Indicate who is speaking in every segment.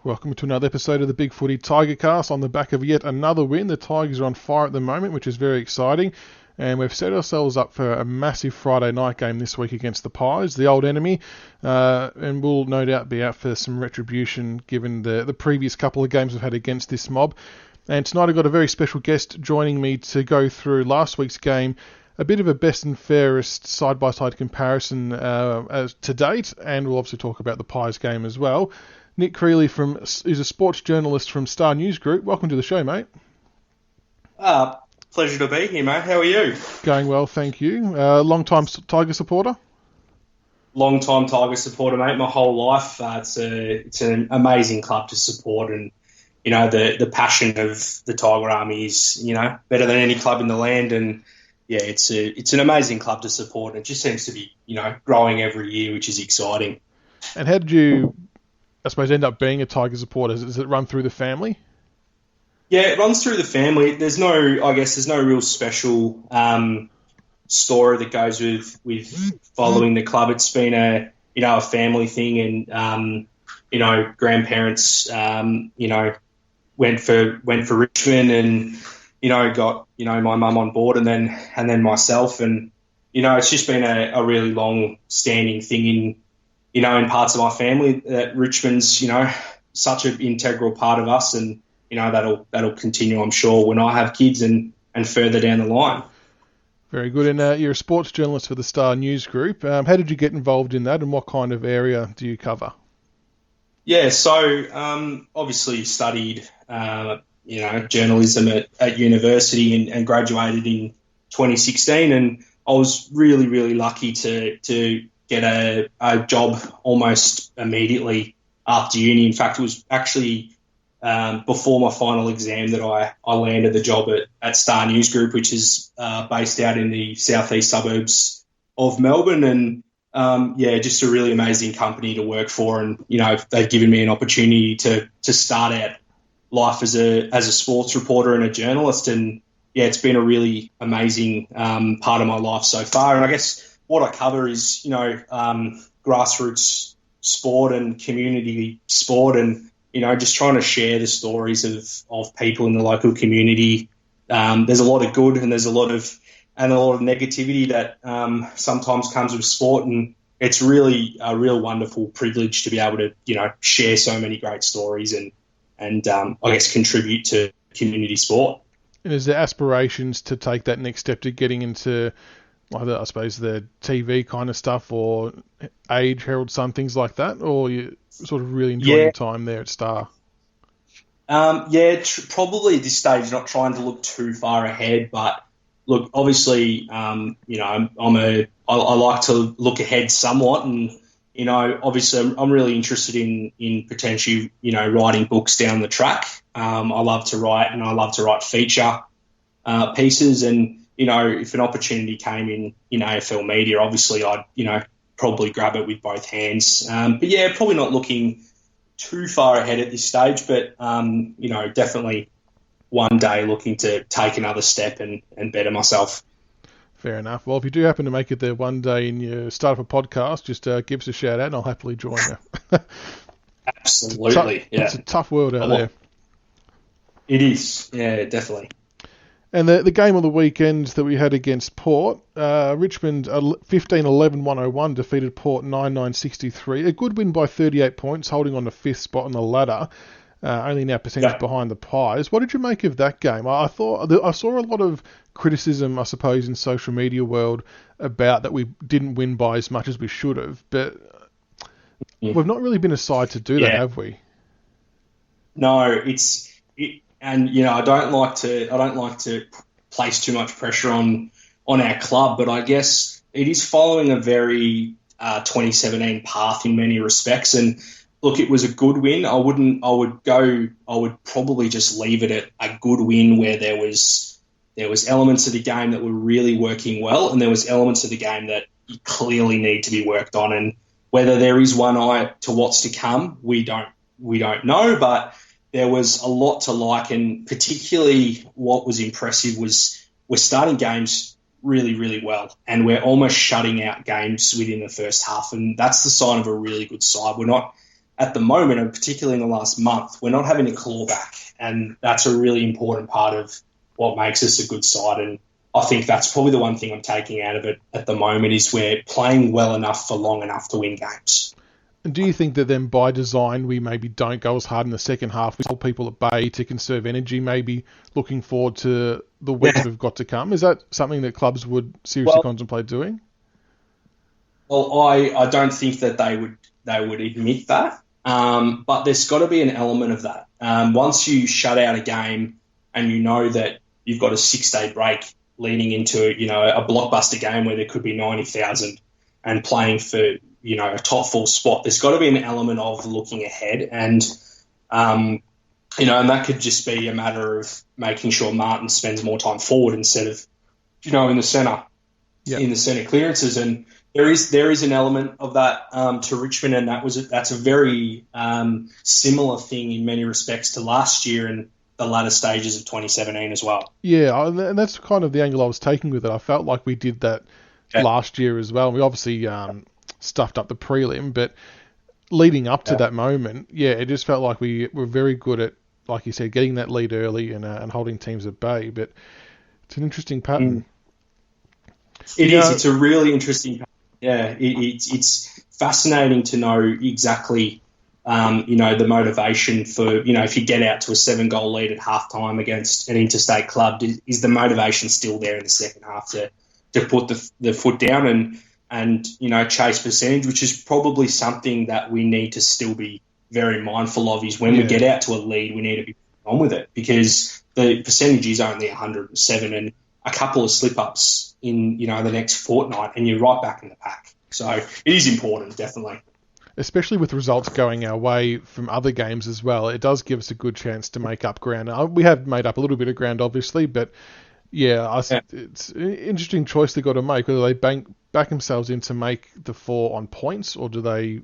Speaker 1: Welcome to another episode of the BigFooty Tigercast on the back of yet another win. The Tigers are on fire at the moment, which is very exciting. And we've set ourselves up for a massive Friday night game this week against the Pies, the old enemy. And we'll no doubt be out for some retribution given the previous couple of games we've had against this mob. And tonight I've got a very special guest joining me to go through last week's game, a bit of a best and fairest side-by-side comparison as to date, and we'll obviously talk about the Pies game as well. Nick Creely is a sports journalist from Star News Group. Welcome to the show, mate.
Speaker 2: Pleasure to be here, mate. How are you?
Speaker 1: Going well, thank you. Long-time Tiger supporter?
Speaker 2: Long-time Tiger supporter, mate. My whole life. It's an amazing club to support, and you know the passion of the Tiger Army is better than any club in the land, and yeah, it's an amazing club to support. And it just seems to be growing every year, which is exciting.
Speaker 1: And how did you, I suppose, end up being a Tiger supporter? Does it run through the family?
Speaker 2: Yeah, it runs through the family. There's no real special story that goes with following the club. It's been a family thing, and grandparents went for Richmond, and got my mum on board, and then myself, and it's just been a really long standing thing in parts of my family that Richmond's such an integral part of us, and that'll continue, I'm sure, when I have kids and further down the line.
Speaker 1: Very good. And you're a sports journalist for the Star News Group. How did you get involved in that, and what kind of area do you cover?
Speaker 2: Yeah, so obviously studied journalism at university and graduated in 2016, and I was really, really lucky to get a job almost immediately after uni. In fact, it was actually before my final exam that I landed the job at Star News Group, which is based out in the southeast suburbs of Melbourne, and just a really amazing company to work for. And they've given me an opportunity to start out life as a sports reporter and a journalist, and yeah, it's been a really amazing part of my life so far. And I guess what I cover is grassroots sport and community sport, and just trying to share the stories of people in the local community. There's a lot of good, and there's a lot of negativity that sometimes comes with sport, and it's really a real wonderful privilege to be able to share so many great stories and I guess contribute to community sport.
Speaker 1: And is there aspirations to take that next step to getting into either, I suppose, the TV kind of stuff or Age, Herald Sun, things like that, or you sort of really enjoying your time there at Star?
Speaker 2: Probably at this stage, not trying to look too far ahead, but look, obviously, I like to look ahead somewhat, and obviously, I'm really interested in potentially, writing books down the track. I love to write, and I love to write feature pieces, and if an opportunity came in AFL media, obviously I'd probably grab it with both hands. But yeah, probably not looking too far ahead at this stage, but definitely one day looking to take another step and better myself.
Speaker 1: Fair enough. Well, if you do happen to make it there one day and you start up a podcast, just give us a shout out and I'll happily join you.
Speaker 2: Absolutely.
Speaker 1: It's a tough world out there.
Speaker 2: It is. Yeah, definitely.
Speaker 1: And the game of the weekend that we had against Port, Richmond 15-11-101 defeated Port 9-9-63. A good win by 38 points, holding on to fifth spot on the ladder. Only now percentage behind the Pies. What did you make of that game? I saw a lot of criticism, I suppose, in social media world about that we didn't win by as much as we should have, but we've not really been a side to do that, have we?
Speaker 2: No, and I don't like to place too much pressure on our club, but I guess it is following a very 2017 path in many respects. And look, it was a good win. I would probably just leave it at a good win where there was elements of the game that were really working well, and there was elements of the game that clearly need to be worked on. And whether there is one eye to what's to come, we don't know, but there was a lot to like, and particularly what was impressive was we're starting games really, really well, and we're almost shutting out games within the first half, and that's the sign of a really good side. We're not at the moment, and particularly in the last month, we're not having to claw back, and that's a really important part of what makes us a good side. And I think that's probably the one thing I'm taking out of it at the moment is we're playing well enough for long enough to win games.
Speaker 1: And do you think that then by design we maybe don't go as hard in the second half? We hold people at bay to conserve energy, maybe looking forward to the weeks that have got to come. Is that something that clubs would seriously contemplate doing?
Speaker 2: Well, I don't think that they would admit that, but there's got to be an element of that. Once you shut out a game and you know that you've got a 6-day break leading into a blockbuster game where there could be 90,000 and playing for a top 4 spot, there's got to be an element of looking ahead, and and that could just be a matter of making sure Martin spends more time forward instead of in the centre, in the centre clearances. And there is an element of that to Richmond, and that's a very similar thing in many respects to last year and the latter stages of 2017 as well.
Speaker 1: Yeah, and that's kind of the angle I was taking with it. I felt like we did that last year as well. We obviously stuffed up the prelim, but leading up to that moment, it just felt like we were very good at, like you said, getting that lead early and holding teams at bay. But it's an interesting pattern.
Speaker 2: It is. It's a really interesting pattern. Yeah, it's fascinating to know exactly, the motivation for, if you get out to a 7-goal lead at halftime against an interstate club, is the motivation still there in the second half to put the foot down and chase percentage, which is probably something that we need to still be very mindful of, is when we get out to a lead, we need to be on with it, because the percentage is only 107, and a couple of slip-ups in, the next fortnight and you're right back in the pack. So it is important, definitely.
Speaker 1: Especially with results going our way from other games as well, it does give us a good chance to make up ground. We have made up a little bit of ground, obviously, but it's an interesting choice they've got to make, whether they back themselves in to make the 4 on points, or do they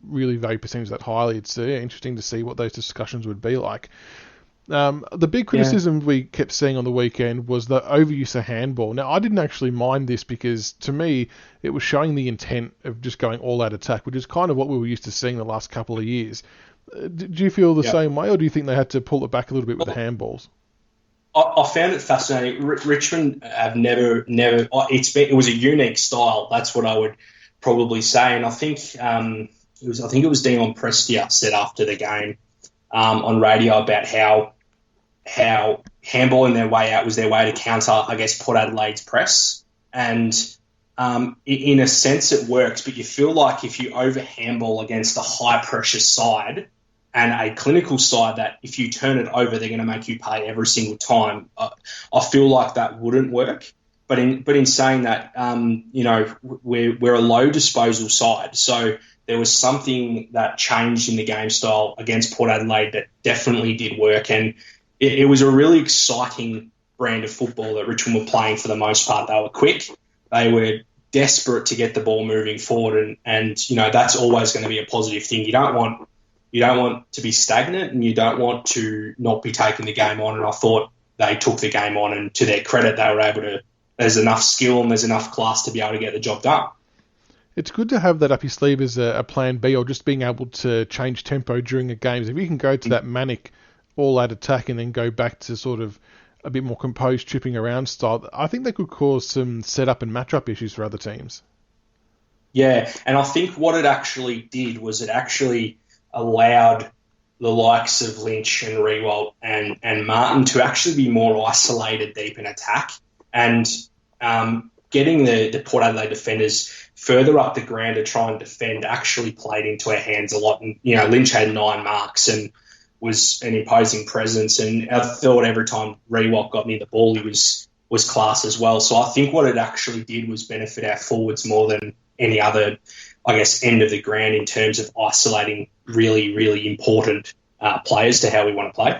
Speaker 1: really value percentage that highly. It's interesting to see what those discussions would be like. The big criticism we kept seeing on the weekend was the overuse of handball. Now, I didn't actually mind this because, to me, it was showing the intent of just going all-out attack, which is kind of what we were used to seeing the last couple of years. Do you feel the same way, or do you think they had to pull it back a little bit with the handballs?
Speaker 2: I found it fascinating. Richmond have never. It was a unique style. That's what I would probably say. And I think it was Dion Prestia said after the game on radio about how handballing their way out was their way to counter, I guess, Port Adelaide's press. And in a sense, it works. But you feel like if you over handball against a high pressure side and a clinical side that if you turn it over, they're going to make you pay every single time. I feel like that wouldn't work. But in saying that, we're a low disposal side. So there was something that changed in the game style against Port Adelaide that definitely did work. And it was a really exciting brand of football that Richmond were playing for the most part. They were quick. They were desperate to get the ball moving forward. And that's always going to be a positive thing. You don't want to be stagnant, and you don't want to not be taking the game on. And I thought they took the game on, and to their credit, they were able to. There's enough skill and there's enough class to be able to get the job done.
Speaker 1: It's good to have that up your sleeve as a plan B, or just being able to change tempo during the games. If you can go to that manic all-out attack and then go back to sort of a bit more composed, chipping around style, I think that could cause some setup and matchup issues for other teams.
Speaker 2: Yeah, and I think what it actually did was it actually allowed the likes of Lynch and Rewalt and Martin to actually be more isolated deep in attack, and getting the Port Adelaide defenders further up the ground to try and defend actually played into our hands a lot. And, Lynch had 9 marks and was an imposing presence. And I thought every time Rewalt got near the ball, he was class as well. So I think what it actually did was benefit our forwards more than any other, I guess, end of the ground in terms of isolating really, really important players to how we want to play.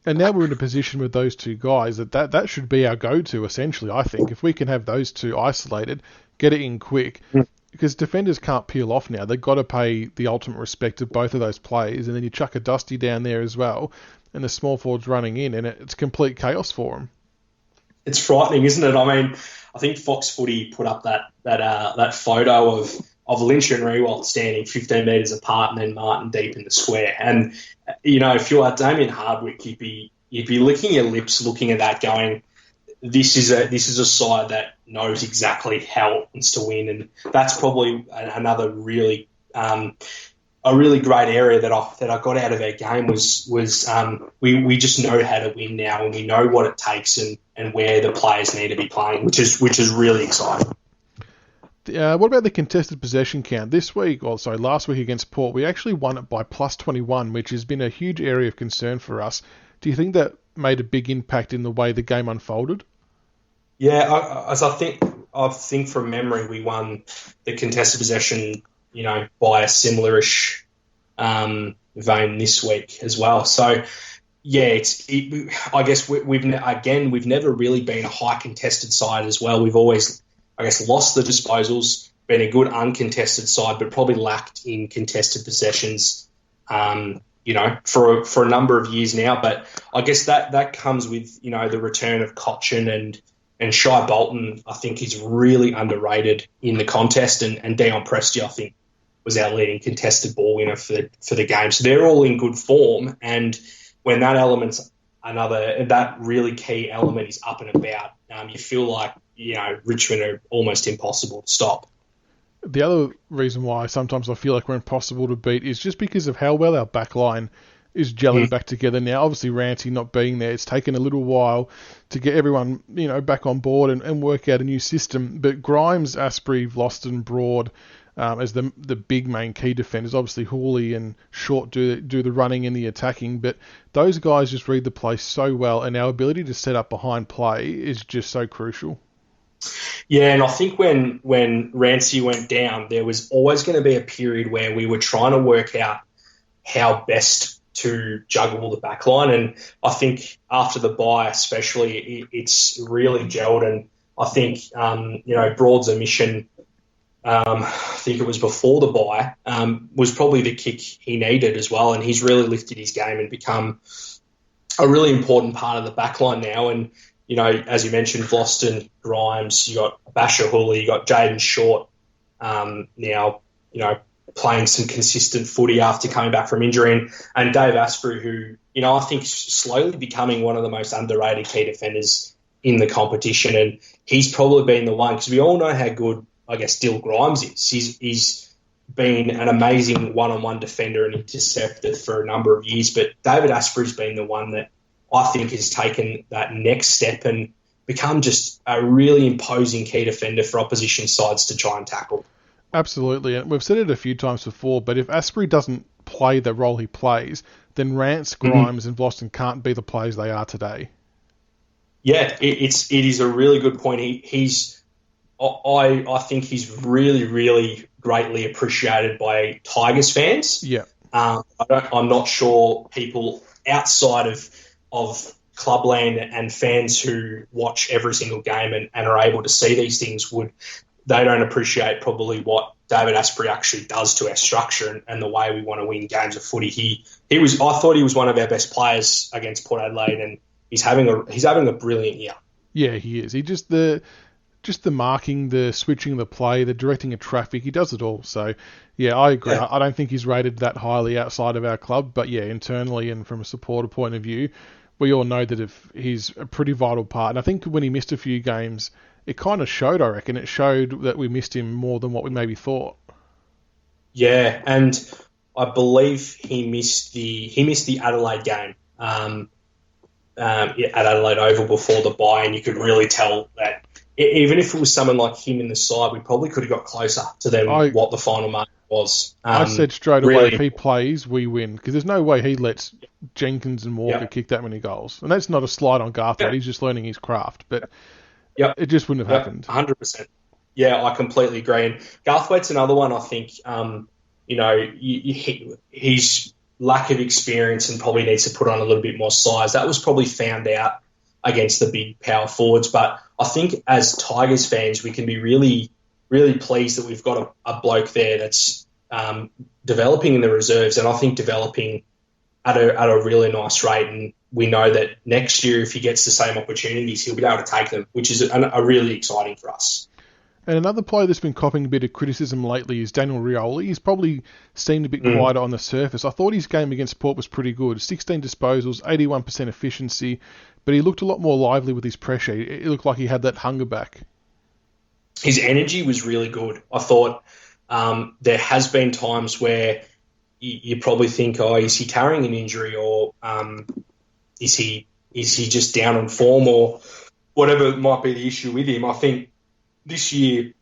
Speaker 1: And now we're in a position with those two guys that should be our go-to, essentially, I think. If we can have those two isolated, get it in quick, because defenders can't peel off now. They've got to pay the ultimate respect of both of those players, and then you chuck a Dusty down there as well, and the small forwards running in, and it's complete chaos for them. It's
Speaker 2: frightening, isn't it? I mean, I think Fox Footy put up that photo Lynch and Rewalt standing 15 metres apart and then Martin deep in the square. And, if you are Damien Hardwick, you'd be licking your lips looking at that going, this is a side that knows exactly how it wants to win. And that's probably another really a really great area that I got out of our game was we just know how to win now, and we know what it takes and where the players need to be playing, which is really exciting.
Speaker 1: What about the contested possession count? Last week against Port, we actually won it by plus 21, which has been a huge area of concern for us. Do you think that made a big impact in the way the game unfolded?
Speaker 2: Yeah, I think from memory we won the contested possession, by a similar-ish vein this week as well. So, yeah, I guess we've never really been a high contested side as well. We've always, lost the disposals, been a good uncontested side, but probably lacked in contested possessions, for a number of years now. But I guess that comes with, the return of Cochin and Shai Bolton, I think, is really underrated in the contest, and Dion Presti, I think, was our leading contested ball winner for the game. So they're all in good form, and when that really key element is up and about, you feel like, Richmond are almost impossible to stop.
Speaker 1: The other reason why sometimes I feel like we're impossible to beat is just because of how well our back line is gelling back together now. Obviously, Rancy not being there, it's taken a little while to get everyone, back on board and work out a new system. But Grimes, Asprey, Vlosten, Broad, as the big main key defenders. Obviously, Hooley and Short do the running and the attacking, but those guys just read the play so well, and our ability to set up behind play is just so crucial.
Speaker 2: Yeah, and I think when Rancy went down, there was always going to be a period where we were trying to work out how best to juggle the back line, and I think after the bye especially, it's really gelled, and I think, Broad's omission, I think it was before the bye, was probably the kick he needed as well, and he's really lifted his game and become a really important part of the back line now. And, as you mentioned, Vlosten, Grimes, you got Basher Hooley, you got Jaden Short now, playing some consistent footy after coming back from injury, and Dave Asprey, who, I think is slowly becoming one of the most underrated key defenders in the competition, and he's probably been the one, because we all know how good, Dill Grimes is. He's been an amazing one-on-one defender and interceptor for a number of years, but David Asprey's been the one that I think has taken that next step and become just a really imposing key defender for opposition sides to try and tackle.
Speaker 1: Absolutely, and we've said it a few times before, but if Asprey doesn't play the role he plays, then Rance, Grimes and Vlosten can't be the players they are today.
Speaker 2: Yeah, it is a really good point. I think he's really, really greatly appreciated by Tigers fans.
Speaker 1: Yeah.
Speaker 2: I'm not sure people outside of clubland and fans who watch every single game and are able to see these things they don't appreciate probably what David Asprey actually does to our structure and the way we want to win games of footy. I thought he was one of our best players against Port Adelaide, and he's having a brilliant year.
Speaker 1: Yeah, he is. He just the marking, the switching the play, the directing of traffic, he does it all. So, yeah, I agree. Yeah. I don't think he's rated that highly outside of our club, but yeah, internally and from a supporter point of view, we all know that if he's a pretty vital part. And I think when he missed a few games, it kind of showed, I reckon. It showed that we missed him more than what we maybe thought.
Speaker 2: Yeah, and I believe he missed the Adelaide game at Adelaide Oval before the bye, and you could really tell that even if it was someone like him in the side, we probably could have got closer to them what the final mark was.
Speaker 1: I said straight away, if he plays, we win, because there's no way he lets Jenkins and Walker kick that many goals. And that's not a slight on Garthwaite, he's just learning his craft, but it just wouldn't have happened.
Speaker 2: 100%. Yeah, I completely agree. And Garthwaite's another one, I think, his lack of experience and probably needs to put on a little bit more size. That was probably found out against the big power forwards. But I think as Tigers fans, we can be really, really pleased that we've got a bloke there that's developing in the reserves, and I think developing at a really nice rate. And we know that next year, if he gets the same opportunities, he'll be able to take them, which is a really exciting for us.
Speaker 1: And another player that's been copping a bit of criticism lately is Daniel Rioli. He's probably seemed a bit quieter on the surface. I thought his game against Port was pretty good. 16 disposals, 81% efficiency, but he looked a lot more lively with his pressure. It looked like he had that hunger back.
Speaker 2: His energy was really good. I thought there has been times where you probably think, oh, is he carrying an injury, or is he just down on form, or whatever might be the issue with him. I think this year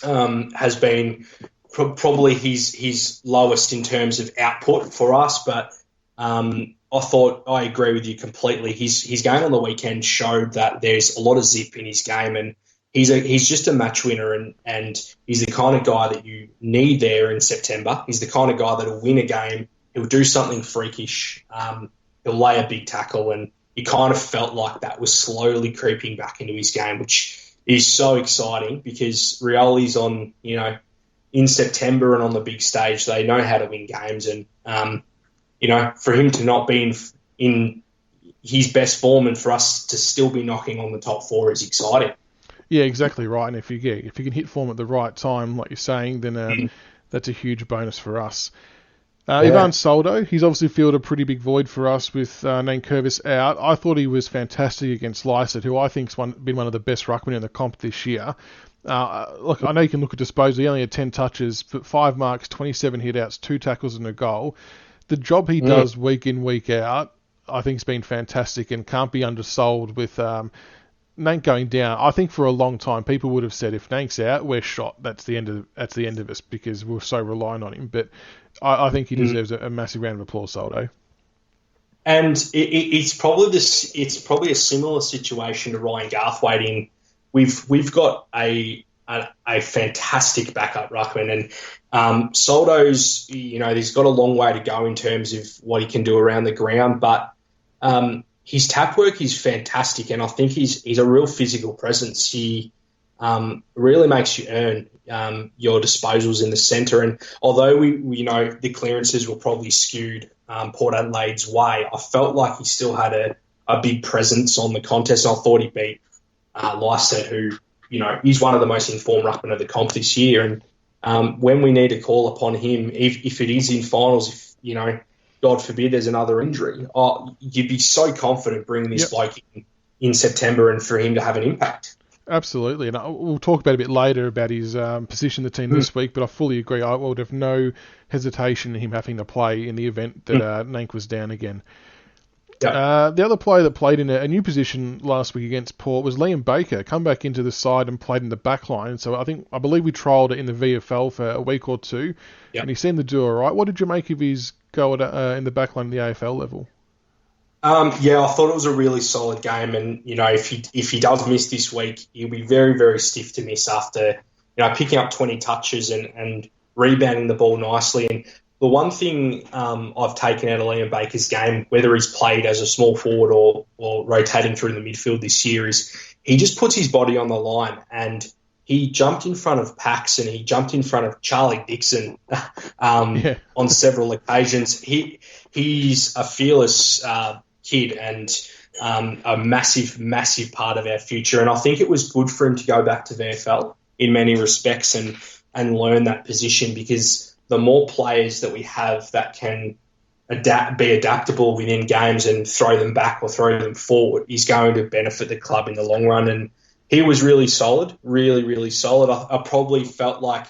Speaker 2: has been probably his lowest in terms of output for us, but I agree with you completely. His game on the weekend showed that there's a lot of zip in his game, and he's just a match winner, and he's the kind of guy that you need there in September. He's the kind of guy that'll win a game. He'll do something freakish. He'll lay a big tackle, and he kind of felt like that was slowly creeping back into his game, which is so exciting because Rioli's on, in September and on the big stage. They know how to win games, and for him to not be in his best form and for us to still be knocking on the top four is exciting.
Speaker 1: Yeah, exactly right. And if you can hit form at the right time, like you're saying, then that's a huge bonus for us. Ivan Soldo, he's obviously filled a pretty big void for us with Nankervis out. I thought he was fantastic against Lysett, who I think's been one of the best ruckmen in the comp this year. Look, I know you can look at disposal. He only had 10 touches, but 5 marks, 27 hit-outs, 2 tackles and a goal. The job he does week in, week out, I think has been fantastic and can't be undersold with Nank going down. I think for a long time people would have said if Nank's out, we're shot. That's the end of us because we're so reliant on him. But I think he deserves a massive round of applause, Soldo.
Speaker 2: And it's probably a similar situation to Ryan Garthwaite. We've got a fantastic backup ruckman, and Soldo's he's got a long way to go in terms of what he can do around the ground, but his tap work is fantastic, and I think he's a real physical presence. He really makes you earn your disposals in the centre. And although we know the clearances were probably skewed Port Adelaide's way, I felt like he still had a big presence on the contest. I thought he beat Lysett, who he's one of the most informed ruckmen of the comp this year. And when we need to call upon him, if it is in finals, if God forbid there's another injury, you'd be so confident bringing this bloke in September and for him to have an impact.
Speaker 1: Absolutely, and we'll talk about a bit later about his position in the team this week, but I fully agree. I would have no hesitation in him having to play in the event that Nank was down again. Yep. The other player that played in a new position last week against Port was Liam Baker, come back into the side and played in the back line. So I believe we trialled it in the VFL for a week or two, and he seemed to do all right. What did you make of his go in the back line at the AFL level?
Speaker 2: I thought it was a really solid game, and if he does miss this week, he'll be very, very stiff to miss after picking up 20 touches and rebounding the ball nicely. And the one thing I've taken out of Liam Baker's game, whether he's played as a small forward or rotating through the midfield this year, is he just puts his body on the line. And he jumped in front of Pax and he jumped in front of Charlie Dixon on several occasions. He's a fearless kid and a massive, massive part of our future. And I think it was good for him to go back to VFL in many respects and learn that position, because the more players that we have that can be adaptable within games and throw them back or throw them forward is going to benefit the club in the long run. And he was really solid, really, really solid. I probably felt like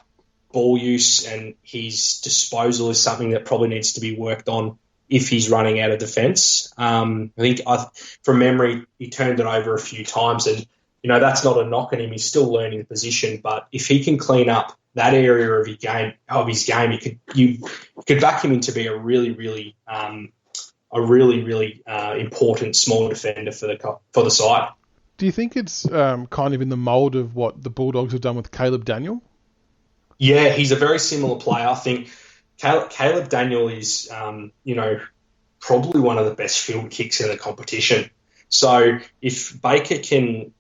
Speaker 2: ball use and his disposal is something that probably needs to be worked on if he's running out of defence. I think from memory, he turned it over a few times, and that's not a knock on him. He's still learning the position, but if he can clean up that area of his game, you could back him in to be a really, really important small defender for the side.
Speaker 1: Do you think it's kind of in the mould of what the Bulldogs have done with Caleb Daniel?
Speaker 2: Yeah, he's a very similar player. I think Caleb Daniel is, probably one of the best field kicks in the competition. So if Baker can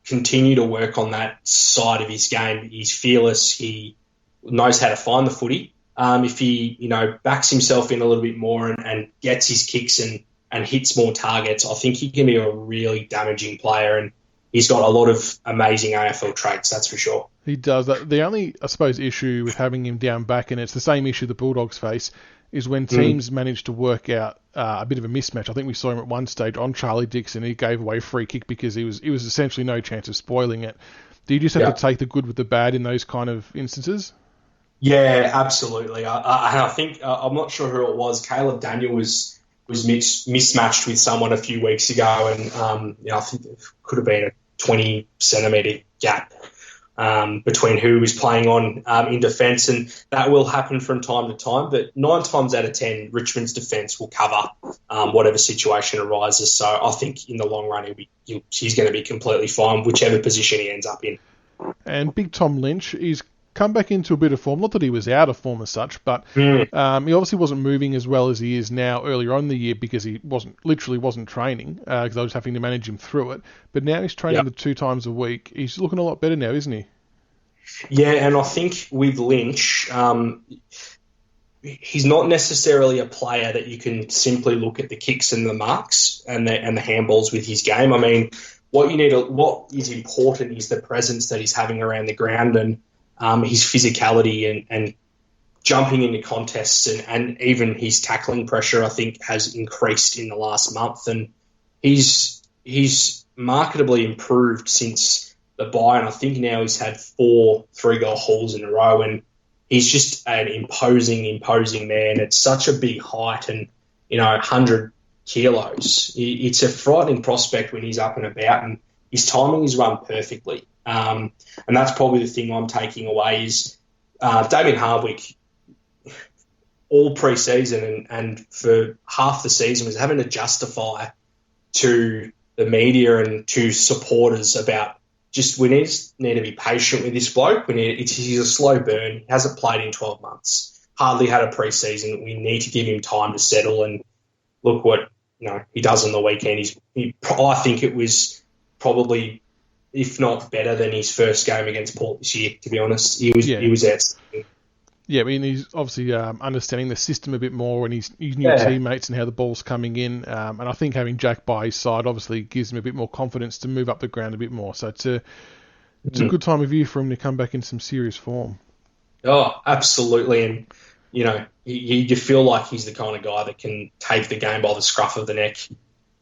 Speaker 2: continue to work on that side of his game, he's fearless, he knows how to find the footy. If he, backs himself in a little bit more and gets his kicks and hits more targets, I think he can be a really damaging player. And he's got a lot of amazing AFL traits, that's for sure.
Speaker 1: He does. The only, I suppose, issue with having him down back, and it's the same issue the Bulldogs face, is when teams manage to work out a bit of a mismatch. I think we saw him at one stage on Charlie Dixon. He gave away a free kick because he was essentially no chance of spoiling it. Do you just have to take the good with the bad in those kind of instances?
Speaker 2: Yeah, absolutely. I think, I'm not sure who it was, Caleb Daniel was mismatched with someone a few weeks ago, and I think it could have been a 20 centimetre gap between who was playing on in defence, and that will happen from time to time. But 9 times out of 10, Richmond's defence will cover whatever situation arises. So I think in the long run, he's going to be completely fine, whichever position he ends up in.
Speaker 1: And Big Tom Lynch, he's come back into a bit of form. Not that he was out of form as such, but he obviously wasn't moving as well as he is now earlier on in the year because he wasn't training because I was having to manage him through it. But now he's training the 2 times a week. He's looking a lot better now, isn't he?
Speaker 2: Yeah, and I think with Lynch, he's not necessarily a player that you can simply look at the kicks and the marks and the handballs with his game. I mean, what is important is the presence that he's having around the ground and his physicality and jumping into contests and even his tackling pressure, I think, has increased in the last month. And he's marketably improved since the bye, and I think now he's had 4 3-goal hauls in a row, and he's just an imposing man. It's such a big height and, 100 kilos. It's a frightening prospect when he's up and about, and his timing is run perfectly. And that's probably the thing I'm taking away is Damien Hardwick all pre-season and for half the season was having to justify to the media and to supporters about just we need to be patient with this bloke. He's a slow burn. He hasn't played in 12 months. Hardly had a pre-season. We need to give him time to settle. And look what he does on the weekend. I think it was probably, if not better than his first game against Port this year, to be honest. He was outstanding.
Speaker 1: Yeah, I mean, he's obviously understanding the system a bit more and his new teammates and how the ball's coming in. And I think having Jack by his side obviously gives him a bit more confidence to move up the ground a bit more. So it's a good time of year for him to come back in some serious form. Oh,
Speaker 2: absolutely. And, you feel like he's the kind of guy that can take the game by the scruff of the neck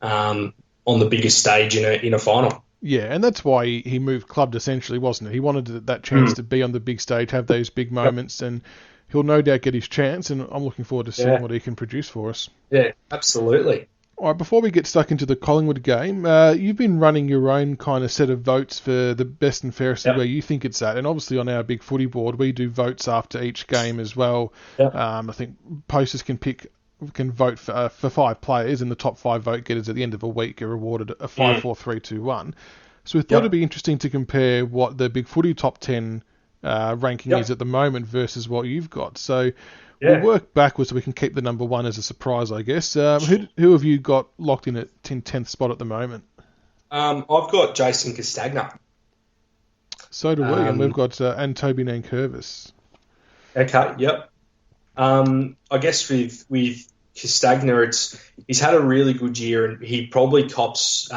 Speaker 2: on the biggest stage in a final.
Speaker 1: Yeah, and that's why he moved clubbed, essentially, wasn't it? He wanted that chance to be on the big stage, have those big moments, and he'll no doubt get his chance, and I'm looking forward to seeing what he can produce for us.
Speaker 2: Yeah, absolutely.
Speaker 1: All right, before we get stuck into the Collingwood game, you've been running your own kind of set of votes for the best and fairest of where you think it's at, and obviously on our Big Footy board, we do votes after each game as well. Yep. I think posters can vote for 5 players, and the top 5 vote getters at the end of a week are awarded a 5, 4, 3, 2, 1. So we thought it'd be interesting to compare what the Big Footy top 10 ranking is at the moment versus what you've got. So we'll work backwards so we can keep the number 1 as a surprise, I guess. Who have you got locked in at 10th spot at the moment?
Speaker 2: I've got Jason Castagna.
Speaker 1: So do we, and we've got and Toby Nankervis.
Speaker 2: Okay, yep. I guess with Castagna, he's had a really good year, and he probably cops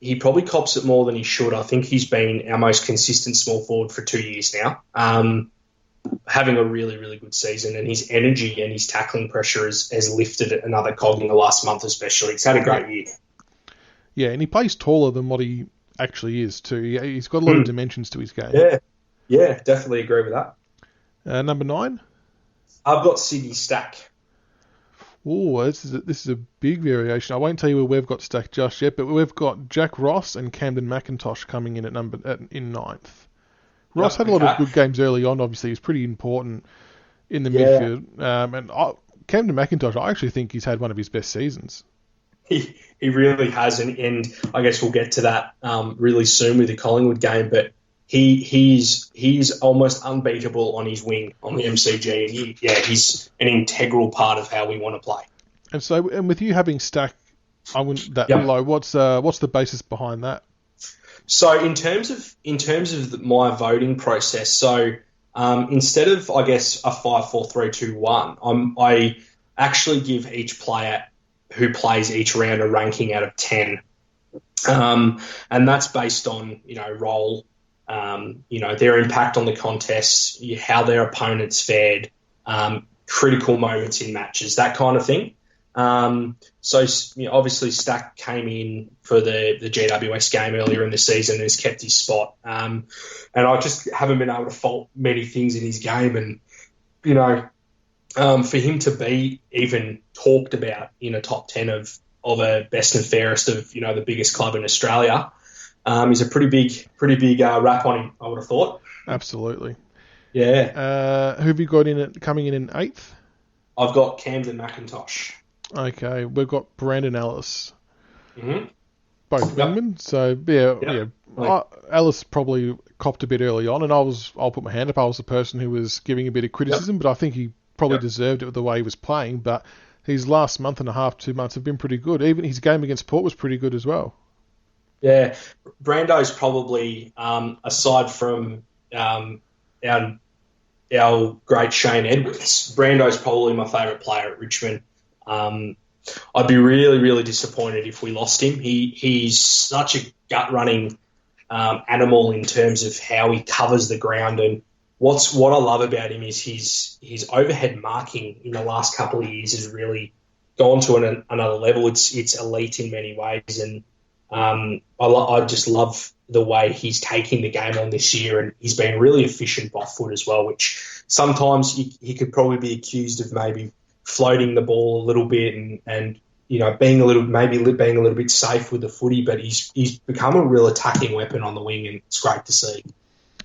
Speaker 2: it more than he should. I think he's been our most consistent small forward for 2 years now, having a really, really good season, and his energy and his tackling pressure has lifted another cog in the last month especially. He's had a great year.
Speaker 1: Yeah, and he plays taller than what he actually is too. He's got a lot of dimensions to his game.
Speaker 2: Yeah, definitely agree with that.
Speaker 1: Number 9?
Speaker 2: I've got Sydney Stack.
Speaker 1: Oh, this is a big variation. I won't tell you where we've got stacked just yet, but we've got Jack Ross and Camden McIntosh coming in in 9th. Ross had a lot of good games early on. Obviously, he's pretty important in the midfield. And Camden McIntosh, I actually think he's had one of his best seasons.
Speaker 2: He really has, and I guess we'll get to that really soon with the Collingwood game. But he's almost unbeatable on his wing on the MCG. He's an integral part of how we want to play.
Speaker 1: And with you having Stack, I wouldn't that low. What's the basis behind that?
Speaker 2: So in terms of my voting process, so instead of I guess a 5, 4, 3, 2, 1, I actually give each player who plays each round a ranking out of 10. And that's based on, role, their impact on the contest, how their opponents fared, critical moments in matches, that kind of thing. Obviously Stack came in for the GWS game earlier in the season and has kept his spot. And I just haven't been able to fault many things in his game. And, for him to be even talked about in a top 10 of a best and fairest of, the biggest club in Australia, is a pretty big rap on him, I would have thought.
Speaker 1: Absolutely.
Speaker 2: Yeah.
Speaker 1: Who have you got coming in 8th?
Speaker 2: I've got Camden McIntosh.
Speaker 1: Okay, we've got Brandon Ellis.
Speaker 2: Mm-hmm.
Speaker 1: Both wingmen. So, Ellis probably copped a bit early on, and I'll put my hand up. I was the person who was giving a bit of criticism, but I think he probably deserved it with the way he was playing. But his last month and a half, 2 months have been pretty good. Even his game against Port was pretty good as well.
Speaker 2: Yeah, Brando's probably, aside from our great Shane Edwards, Brando's probably my favourite player at Richmond. I'd be really, really disappointed if we lost him. He's such a gut-running animal in terms of how he covers the ground, and what I love about him is his overhead marking in the last couple of years has really gone to another level. It's elite in many ways, and I just love the way he's taking the game on this year, and he's been really efficient by foot as well, which sometimes he could probably be accused of maybe floating the ball a little bit and being a little bit safe with the footy, but he's become a real attacking weapon on the wing, and it's great to see.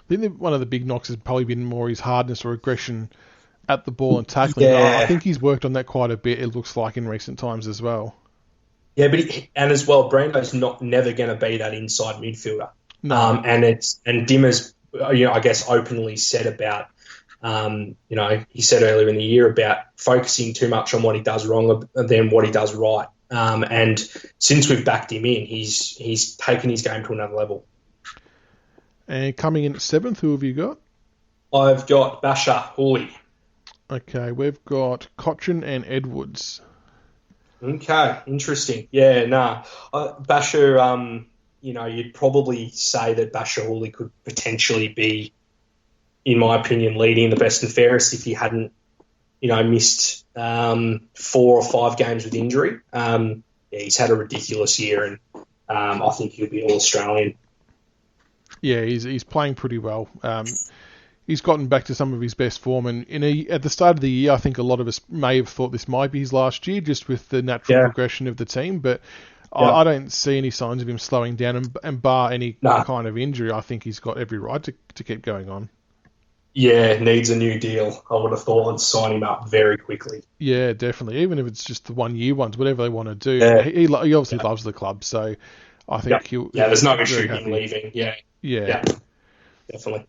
Speaker 1: I think one of the big knocks has probably been more his hardness or aggression at the ball and tackling.
Speaker 2: Yeah.
Speaker 1: I think he's worked on that quite a bit, it looks like, in recent times as well.
Speaker 2: Yeah, and as well, Brando's never going to be that inside midfielder.
Speaker 1: No.
Speaker 2: And Dimmer's, I guess, openly said about, he said earlier in the year about focusing too much on what he does wrong than what he does right. And since we've backed him in, he's taken his game to another level.
Speaker 1: And coming in at 7th, who have you got?
Speaker 2: I've got Basher Hooley.
Speaker 1: Okay, we've got Cochrane and Edwards.
Speaker 2: Okay, interesting. Yeah, Basher, you'd probably say that Basher Hooley could potentially be, in my opinion, leading the best and fairest if he hadn't, missed 4 or 5 games with injury. He's had a ridiculous year, and I think he'll be All-Australian.
Speaker 1: Yeah, he's playing pretty well. He's gotten back to some of his best form, and at the start of the year, I think a lot of us may have thought this might be his last year, just with the natural progression of the team. But I don't see any signs of him slowing down, and bar any kind of injury, I think he's got every right to keep going on. Yeah,
Speaker 2: needs a new deal. I would have thought and sign him up very quickly.
Speaker 1: Yeah, definitely. Even if it's just the 1 year ones, whatever they want to do. Yeah. He obviously loves the club, so I think he'll.
Speaker 2: Yeah, there's no issue in leaving. Yeah, definitely.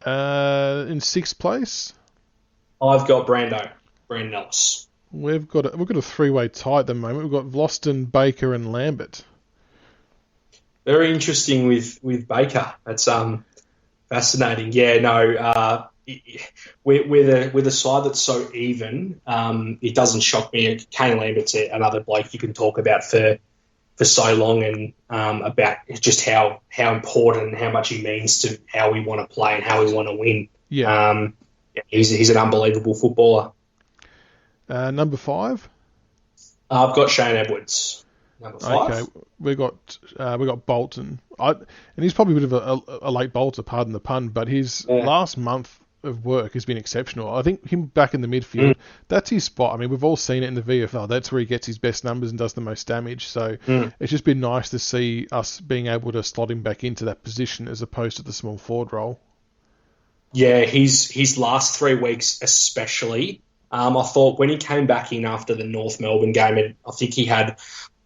Speaker 1: In 6th place,
Speaker 2: I've got Brandon Ellis.
Speaker 1: We've got a 3-way tie at the moment. We've got Vlosten, Baker, and Lambert.
Speaker 2: Very interesting with Baker. That's fascinating. Yeah, no, with a side that's so even, it doesn't shock me. Kane Lambert's another bloke you can talk about for so long, and about just how important and how much he means to how we want to play and how we want to win.
Speaker 1: Yeah.
Speaker 2: He's an unbelievable footballer.
Speaker 1: Number 5?
Speaker 2: I've got Shane Edwards. Number 5.
Speaker 1: Okay, we got Bolton. And he's probably a bit of a late bolter, pardon the pun, but his last month of work has been exceptional. I think him back in the midfield, that's his spot. I mean, we've all seen it in the VFL. That's where he gets his best numbers and does the most damage. So it's just been nice to see us being able to slot him back into that position as opposed to the small forward role.
Speaker 2: Yeah, his last 3 weeks especially, I thought when he came back in after the North Melbourne game, I think he had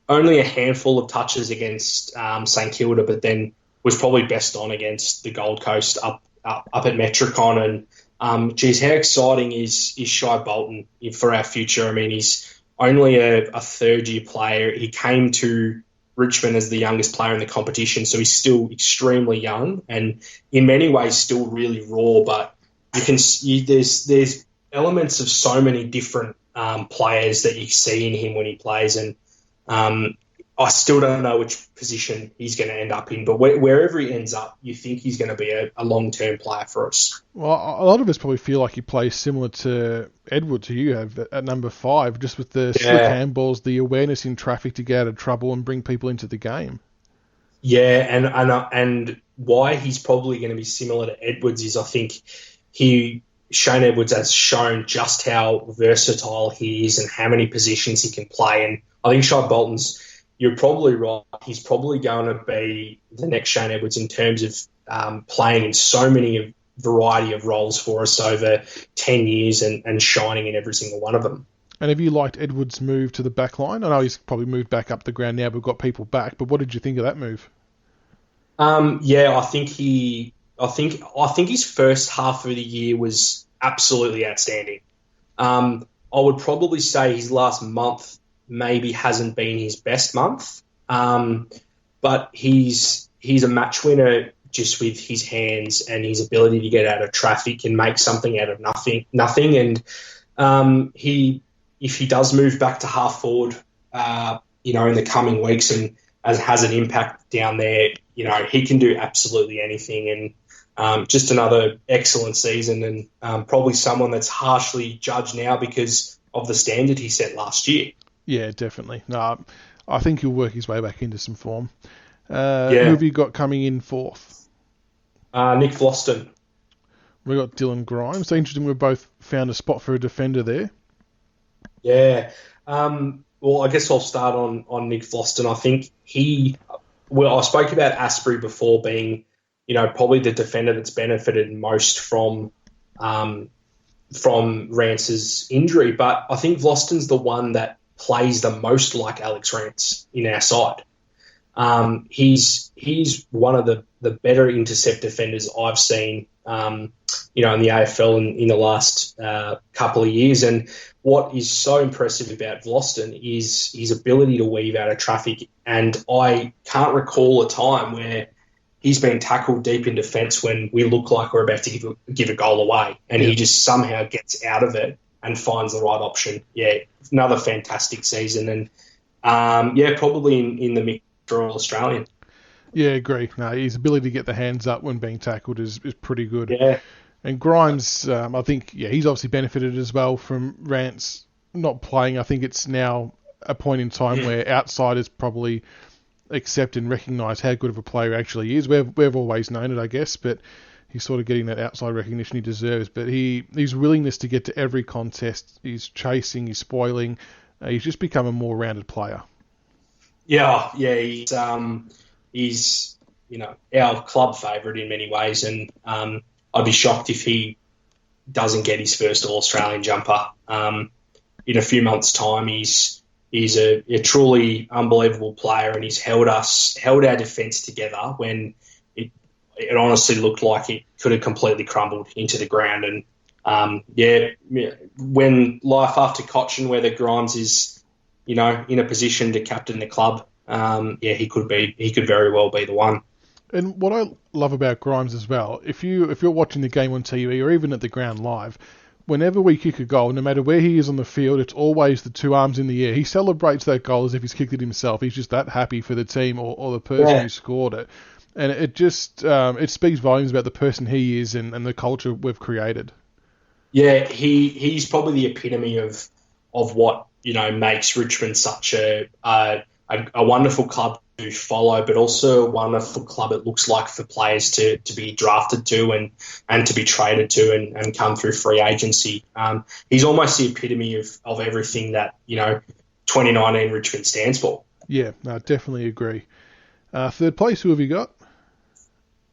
Speaker 2: only a handful of touches against St Kilda, but then was probably best on against the Gold Coast up at Metricon. And geez, how exciting is Shai Bolton for our future? I mean, he's only a 3rd-year player. He came to Richmond as the youngest player in the competition, so he's still extremely young and in many ways still really raw. But you can see there's elements of so many different players that you see in him when he plays, and I still don't know which position he's going to end up in, but wherever he ends up, you think he's going to be a long-term player for us.
Speaker 1: Well, a lot of us probably feel like he plays similar to Edwards, who you have at number 5, just with the slick handballs, the awareness in traffic to get out of trouble and bring people into the game.
Speaker 2: Yeah, and why he's probably going to be similar to Edwards is I think Shane Edwards has shown just how versatile he is and how many positions he can play. And I think Shai Bolton's, you're probably right, he's probably going to be the next Shane Edwards in terms of playing in so many variety of roles for us over 10 years and shining in every single one of them.
Speaker 1: And have you liked Edwards' move to the back line? I know he's probably moved back up the ground now, but we've got people back. But what did you think of that move?
Speaker 2: I think his first half of the year was absolutely outstanding. I would probably say his last month maybe hasn't been his best month, but he's a match winner just with his hands and his ability to get out of traffic and make something out of nothing. And if he does move back to half forward, in the coming weeks and has an impact down there, he can do absolutely anything. And just another excellent season, and probably someone that's harshly judged now because of the standard he set last year.
Speaker 1: Yeah, definitely. No, I think he'll work his way back into some form. Who have you got coming in 4th?
Speaker 2: Nick Vlosten.
Speaker 1: We've got Dylan Grimes. So interesting, we've both found a spot for a defender there.
Speaker 2: Yeah. Well, I guess I'll start on Nick Vlosten. I think I spoke about Asprey before being, probably the defender that's benefited most from Rance's injury, but I think Vlosten's the one that plays the most like Alex Rance in our side. He's one of the better intercept defenders I've seen, in the AFL in the last couple of years. And what is so impressive about Vlosten is his ability to weave out of traffic. And I can't recall a time where he's been tackled deep in defence when we look like we're about to give a goal away, and he just somehow gets out of it and finds the right option. Yeah, another fantastic season, and probably in the mix for All Australian.
Speaker 1: Yeah, agree. No, his ability to get the hands up when being tackled is pretty good.
Speaker 2: Yeah.
Speaker 1: And Grimes, I think, he's obviously benefited as well from Rance not playing. I think it's now a point in time where outsiders probably accept and recognise how good of a player he actually is. We've always known it, I guess, but he's sort of getting that outside recognition he deserves. But his willingness to get to every contest, he's chasing, he's spoiling, he's just become a more rounded player.
Speaker 2: Yeah, he's our club favourite in many ways, and I'd be shocked if he doesn't get his first All-Australian jumper. In a few months' time, he's a truly unbelievable player, and he's held our defence together when it honestly looked like it could have completely crumbled into the ground. And when life after Cochin, whether Grimes is in a position to captain the club, he could very well be the one.
Speaker 1: And what I love about Grimes as well, if you're watching the game on TV or even at the ground live, whenever we kick a goal, no matter where he is on the field, it's always the two arms in the air. He celebrates that goal as if he's kicked it himself. He's just that happy for the team or the person who scored it. And it just it speaks volumes about the person he is and the culture we've created. Yeah,
Speaker 2: he's probably the epitome of what makes Richmond such a wonderful club to follow, but also a wonderful club it looks like for players to be drafted to and to be traded to and come through free agency. He's almost the epitome of everything that 2019 Richmond stands for.
Speaker 1: Yeah, no, definitely agree. Third place, who have you got?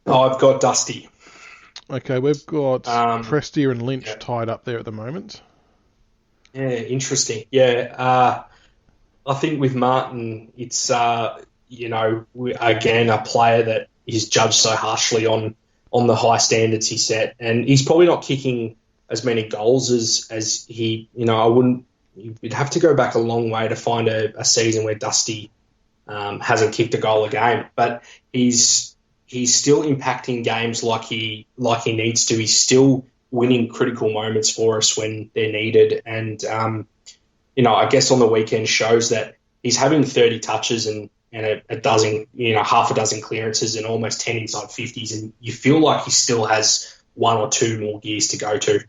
Speaker 2: I've got Dusty.
Speaker 1: Okay, we've got Prestia and Lynch tied up there at the moment.
Speaker 2: Yeah, interesting. Yeah, I think with Martin, it's again a player that is judged so harshly on the high standards he set, and he's probably not kicking as many goals as he. You'd have to go back a long way to find a season where Dusty hasn't kicked a goal a game, but he's still impacting games like he needs to. He's still winning critical moments for us when they're needed, and I guess on the weekend shows that he's having 30 touches and and a dozen, half a dozen clearances and almost 10 inside 50s, and you feel like he still has one or two more gears to go to,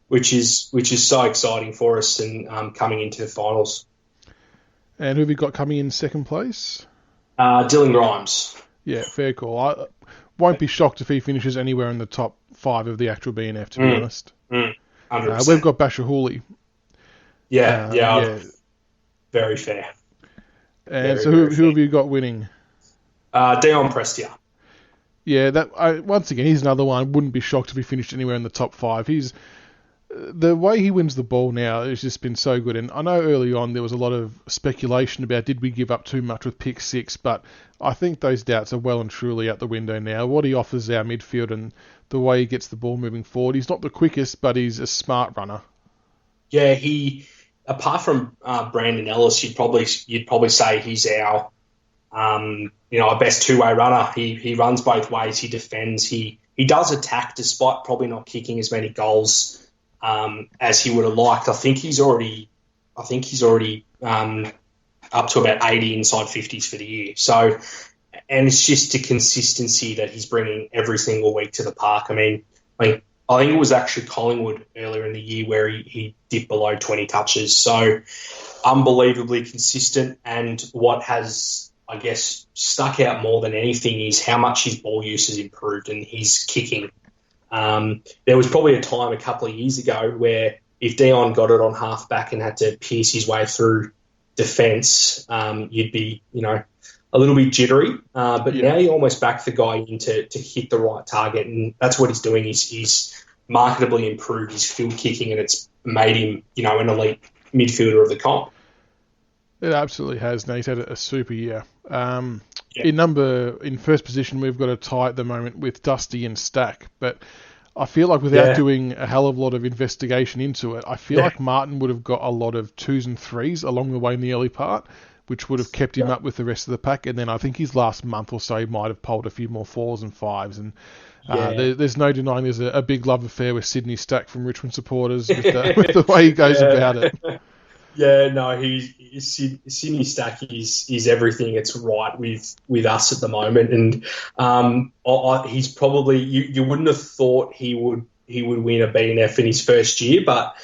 Speaker 2: which is so exciting for us and coming into the finals.
Speaker 1: And who have you got coming in second place?
Speaker 2: Dylan Grimes.
Speaker 1: Yeah, fair call. I won't be shocked if he finishes anywhere in the top 5 of the actual BNF, to be honest.
Speaker 2: 100%.
Speaker 1: We've got Bashahuli.
Speaker 2: Yeah. Very fair.
Speaker 1: And who have you got winning?
Speaker 2: Dion Prestia.
Speaker 1: Yeah, once again, he's another one. Wouldn't be shocked if he finished anywhere in the top 5. The way he wins the ball now has just been so good. And I know early on there was a lot of speculation about did we give up too much with pick 6, but I think those doubts are well and truly out the window now. What he offers our midfield and the way he gets the ball moving forward, he's not the quickest, but he's a smart runner.
Speaker 2: Yeah, apart from Brandon Ellis, you'd probably say he's our our best two-way runner. He runs both ways. He defends. He does attack despite probably not kicking as many goals as he would have liked. I think he's already up to about 80 inside 50s for the year. So, and it's just the consistency that he's bringing every single week to the park. I think it was actually Collingwood earlier in the year where he dipped below 20 touches. So, unbelievably consistent. And what has, I guess, stuck out more than anything is how much his ball use has improved and his kicking. There was probably a time a couple of years ago where if Dion got it on half back and had to pierce his way through defence, you'd be, a little bit jittery. But now you almost back the guy in to hit the right target, and that's what he's doing. He's marketably improved his field kicking, and it's made him, an elite midfielder of the comp.
Speaker 1: It absolutely has. Now he's had a super year. In first position, we've got a tie at the moment with Dusty and Stack, but I feel like without doing a hell of a lot of investigation into it, I feel like Martin would have got a lot of 2s and 3s along the way in the early part, which would have kept him up with the rest of the pack. And then I think his last month or so, he might have polled a few more 4s and 5s. And there's no denying there's a big love affair with Sydney Stack from Richmond supporters with the way he goes about it.
Speaker 2: Yeah, no, Sydney Stack is everything. It's right with us at the moment, and he's probably you wouldn't have thought he would win a BNF in his first year, but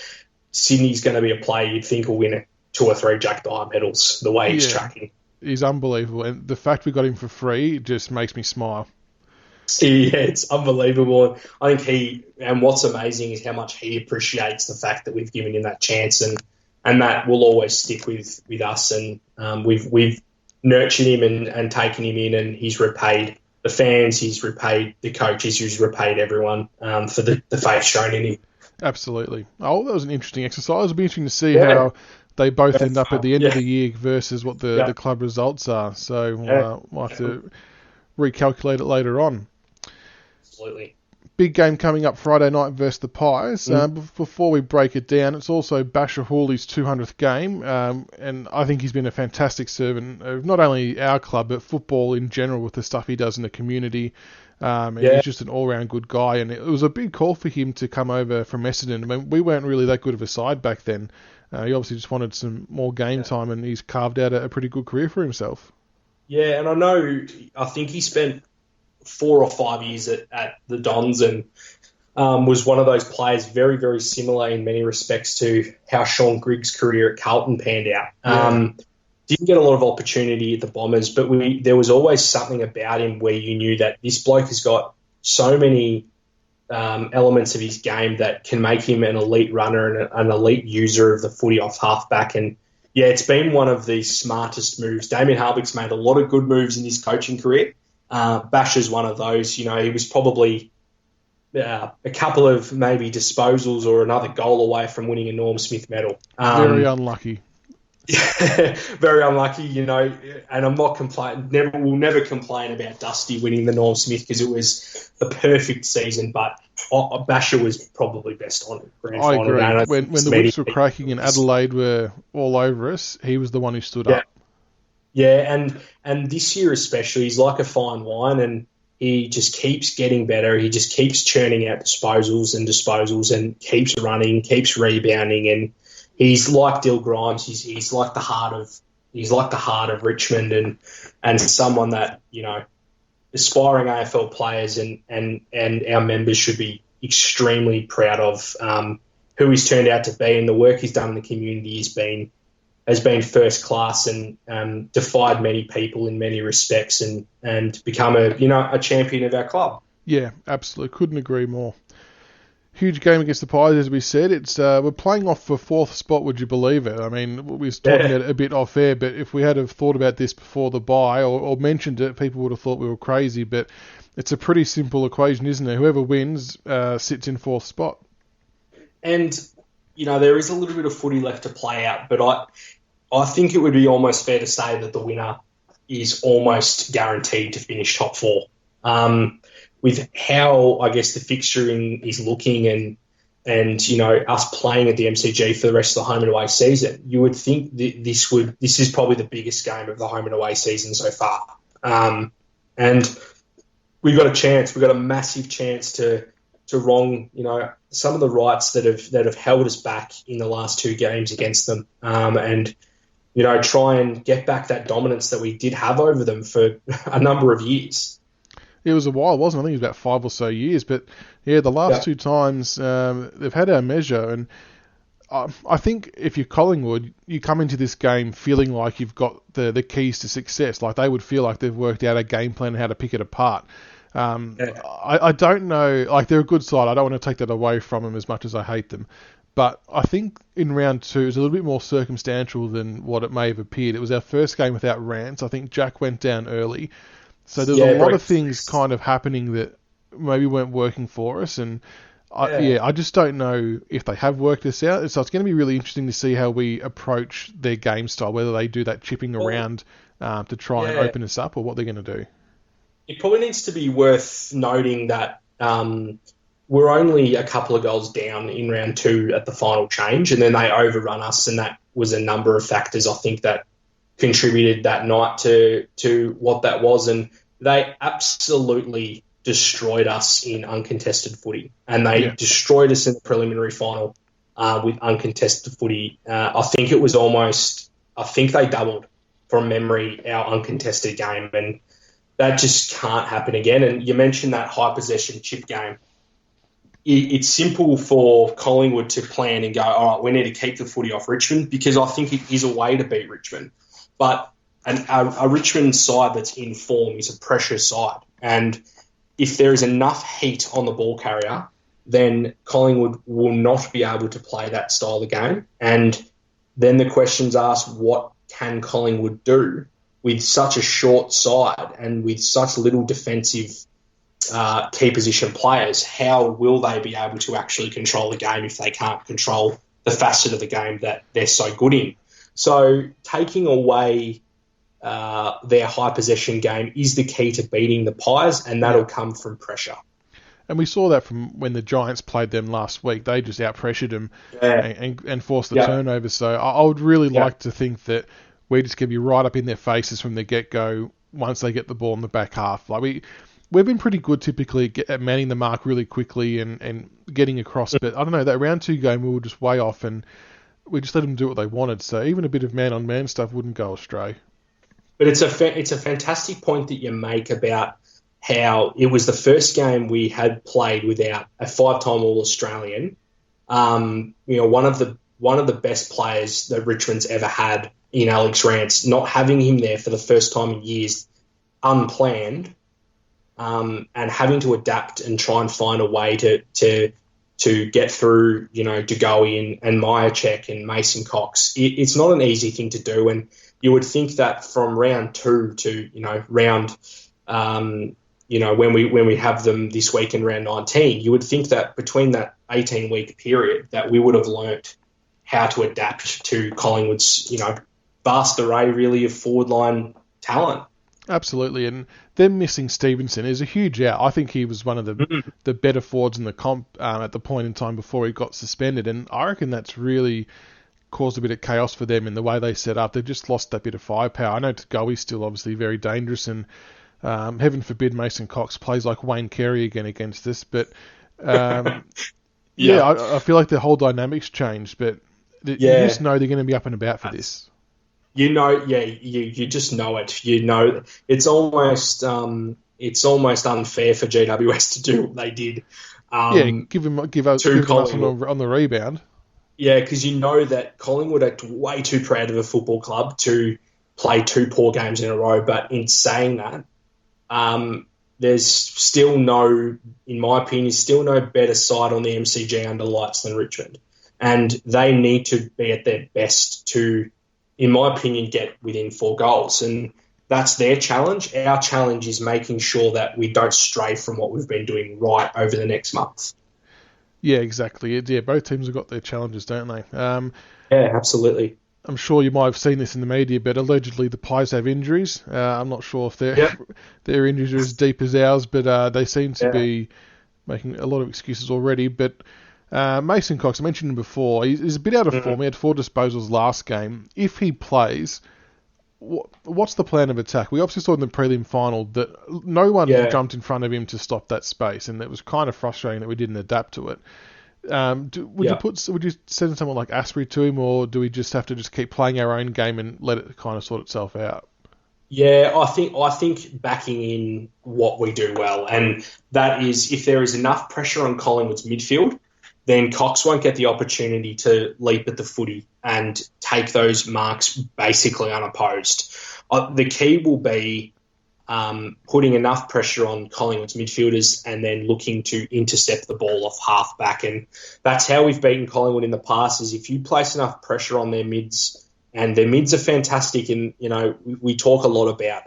Speaker 2: Sydney's going to be a player you'd think will win 2 or 3 Jack Dyer medals the way he's tracking.
Speaker 1: He's unbelievable, and the fact we got him for free just makes me smile.
Speaker 2: Yeah, it's unbelievable. I think what's amazing is how much he appreciates the fact that we've given him that chance, and that will always stick with us. And we've nurtured him and taken him in, and he's repaid the fans, he's repaid the coaches, he's repaid everyone for the faith shown in him.
Speaker 1: Absolutely. Oh, that was an interesting exercise. It'll be interesting to see how they both end up at the end of the year versus what the club results are. So we'll have to recalculate it later on.
Speaker 2: Absolutely.
Speaker 1: Big game coming up Friday night versus the Pies. Before we break it down, it's also Basher Hawley's 200th game, and I think he's been a fantastic servant of not only our club, but football in general with the stuff he does in the community. And he's just an all-round good guy, and it was a big call for him to come over from Essendon. I mean, we weren't really that good of a side back then. He obviously just wanted some more game time, and he's carved out a pretty good career for himself.
Speaker 2: Yeah, and I think he spent 4 or 5 years at the Dons and was one of those players very, very similar in many respects to how Sean Griggs' career at Carlton panned out. Didn't get a lot of opportunity at the Bombers, but there was always something about him where you knew that this bloke has got so many elements of his game that can make him an elite runner and an elite user of the footy off halfback. And it's been one of the smartest moves. Damien Harvick's made a lot of good moves in his coaching career. Basher's one of those. He was probably a couple of maybe disposals or another goal away from winning a Norm Smith medal.
Speaker 1: Very unlucky.
Speaker 2: Very unlucky, and I'm not complaining. We'll never complain about Dusty winning the Norm Smith because it was the perfect season, but Basher was probably best on grand final.
Speaker 1: I agree. When the whips were cracking and Adelaide were all over us, he was the one who stood up.
Speaker 2: Yeah, and this year especially, he's like a fine wine, and he just keeps getting better. He just keeps churning out disposals and keeps running, keeps rebounding, and he's like Dill Grimes. He's like the heart of he's like the heart of Richmond, and someone that, aspiring AFL players and our members should be extremely proud of, who he's turned out to be, and the work he's done in the community has been first class, and defied many people in many respects, and become a champion of our club.
Speaker 1: Yeah, absolutely. Couldn't agree more. Huge game against the Pies, as we said. It's we're playing off for fourth spot, would you believe it? I mean, we were talking about it a bit off air, but if we had have thought about this before the bye or mentioned it, people would have thought we were crazy, but it's a pretty simple equation, isn't it? Whoever wins sits in fourth spot.
Speaker 2: And, there is a little bit of footy left to play out, but I think it would be almost fair to say that the winner is almost guaranteed to finish top four. With how, I guess, the fixturing is looking and us playing at the MCG for the rest of the home and away season, you would think this is probably the biggest game of the home and away season so far. And we've got a chance. We've got a massive chance to wrong, some of the rights that have held us back in the last two games against them, and try and get back that dominance that we did have over them for a number of years.
Speaker 1: It was a while, wasn't it? I think it was about 5 or so years. But, yeah, the last two times they've had our measure. And I think if you're Collingwood, you come into this game feeling like you've got the keys to success. Like they would feel like they've worked out a game plan and how to pick it apart. I don't know. Like, they're a good side. I don't want to take that away from them as much as I hate them. But I think in round two, it was a little bit more circumstantial than what it may have appeared. It was our first game without Rance. I think Jack went down early. So there's a lot of things kind of happening that maybe weren't working for us. And I just don't know if they have worked this out. So it's going to be really interesting to see how we approach their game style, whether they do that chipping around to try and open us up, or what they're going to do.
Speaker 2: It probably needs to be worth noting that we're only a couple of goals down in round two at the final change, and then they overrun us, and that was a number of factors, I think, that contributed that night to what that was. And they absolutely destroyed us in uncontested footy, and they destroyed us in the preliminary final with uncontested footy. I think they doubled, from memory, our uncontested game, and that just can't happen again. And you mentioned that high possession chip game. It's simple for Collingwood to plan and go, all right, we need to keep the footy off Richmond, because I think it is a way to beat Richmond. But a Richmond side that's in form is a pressure side. And if there is enough heat on the ball carrier, then Collingwood will not be able to play that style of game. And then the question's asked, what can Collingwood do with such a short side and with such little defensive key position players? How will they be able to actually control the game if they can't control the facet of the game that they're so good in? So taking away their high possession game is the key to beating the Pies, and that'll come from pressure.
Speaker 1: And we saw that from when the Giants played them last week. They just out-pressured them and forced the turnover. So I would really like to think that we're just going to be right up in their faces from the get-go once they get the ball in the back half. Like we've been pretty good typically at manning the mark really quickly and getting across. But I don't know, that round two game we were just way off, and we just let them do what they wanted. So even a bit of man-on-man stuff wouldn't go astray.
Speaker 2: But it's a fantastic point that you make about how it was the first game we had played without a 5-time All-Australian. One of the best players that Richmond's ever had in Alex Rance, not having him there for the first time in years, unplanned, and having to adapt and try and find a way to get through, Degoe and Myercheck and Mason Cox. It's not an easy thing to do, and you would think that from round two to round when we have them this week in round 19, you would think that between that 18-week period that we would have learnt how to adapt to Collingwood's vast array really of forward line talent.
Speaker 1: Absolutely, and them missing Stevenson is a huge out. I think he was one of the better forwards in the comp at the point in time before he got suspended, and I reckon that's really caused a bit of chaos for them in the way they set up. They've just lost that bit of firepower. I know Degoe's still obviously very dangerous, and heaven forbid Mason Cox plays like Wayne Carey again against us, but I feel like the whole dynamic's changed, but you just know they're going to be up and about for this.
Speaker 2: you know, yeah, you just know it. You know, it's almost unfair for GWS to do what they did.
Speaker 1: Give us on the rebound.
Speaker 2: Yeah, because you know that Collingwood are way too proud of a football club to play 2 poor games in a row. But in saying that, there's still in my opinion, still no better side on the MCG under lights than Richmond. And they need to be at their best to, in my opinion, get within 4 goals. And that's their challenge. Our challenge is making sure that we don't stray from what we've been doing right over the next month.
Speaker 1: Yeah, exactly. Yeah, both teams have got their challenges, don't they?
Speaker 2: Yeah, absolutely.
Speaker 1: I'm sure you might have seen this in the media, but allegedly the Pies have injuries. I'm not sure if their injuries are as deep as ours, but they seem to be making a lot of excuses already. But Mason Cox, I mentioned him before, he's a bit out of form. He had 4 disposals last game. If he plays, what's the plan of attack? We obviously saw in the prelim final that no one jumped in front of him to stop that space, and it was kind of frustrating that we didn't adapt to it. Would you send someone like Asprey to him, or do we just have to just keep playing our own game and let it kind of sort itself out?
Speaker 2: Yeah, I think backing in what we do well, and that is if there is enough pressure on Collingwood's midfield, then Cox won't get the opportunity to leap at the footy and take those marks basically unopposed. The key will be putting enough pressure on Collingwood's midfielders and then looking to intercept the ball off half back. And that's how we've beaten Collingwood in the past, is if you place enough pressure on their mids, and their mids are fantastic. And, we talk a lot about,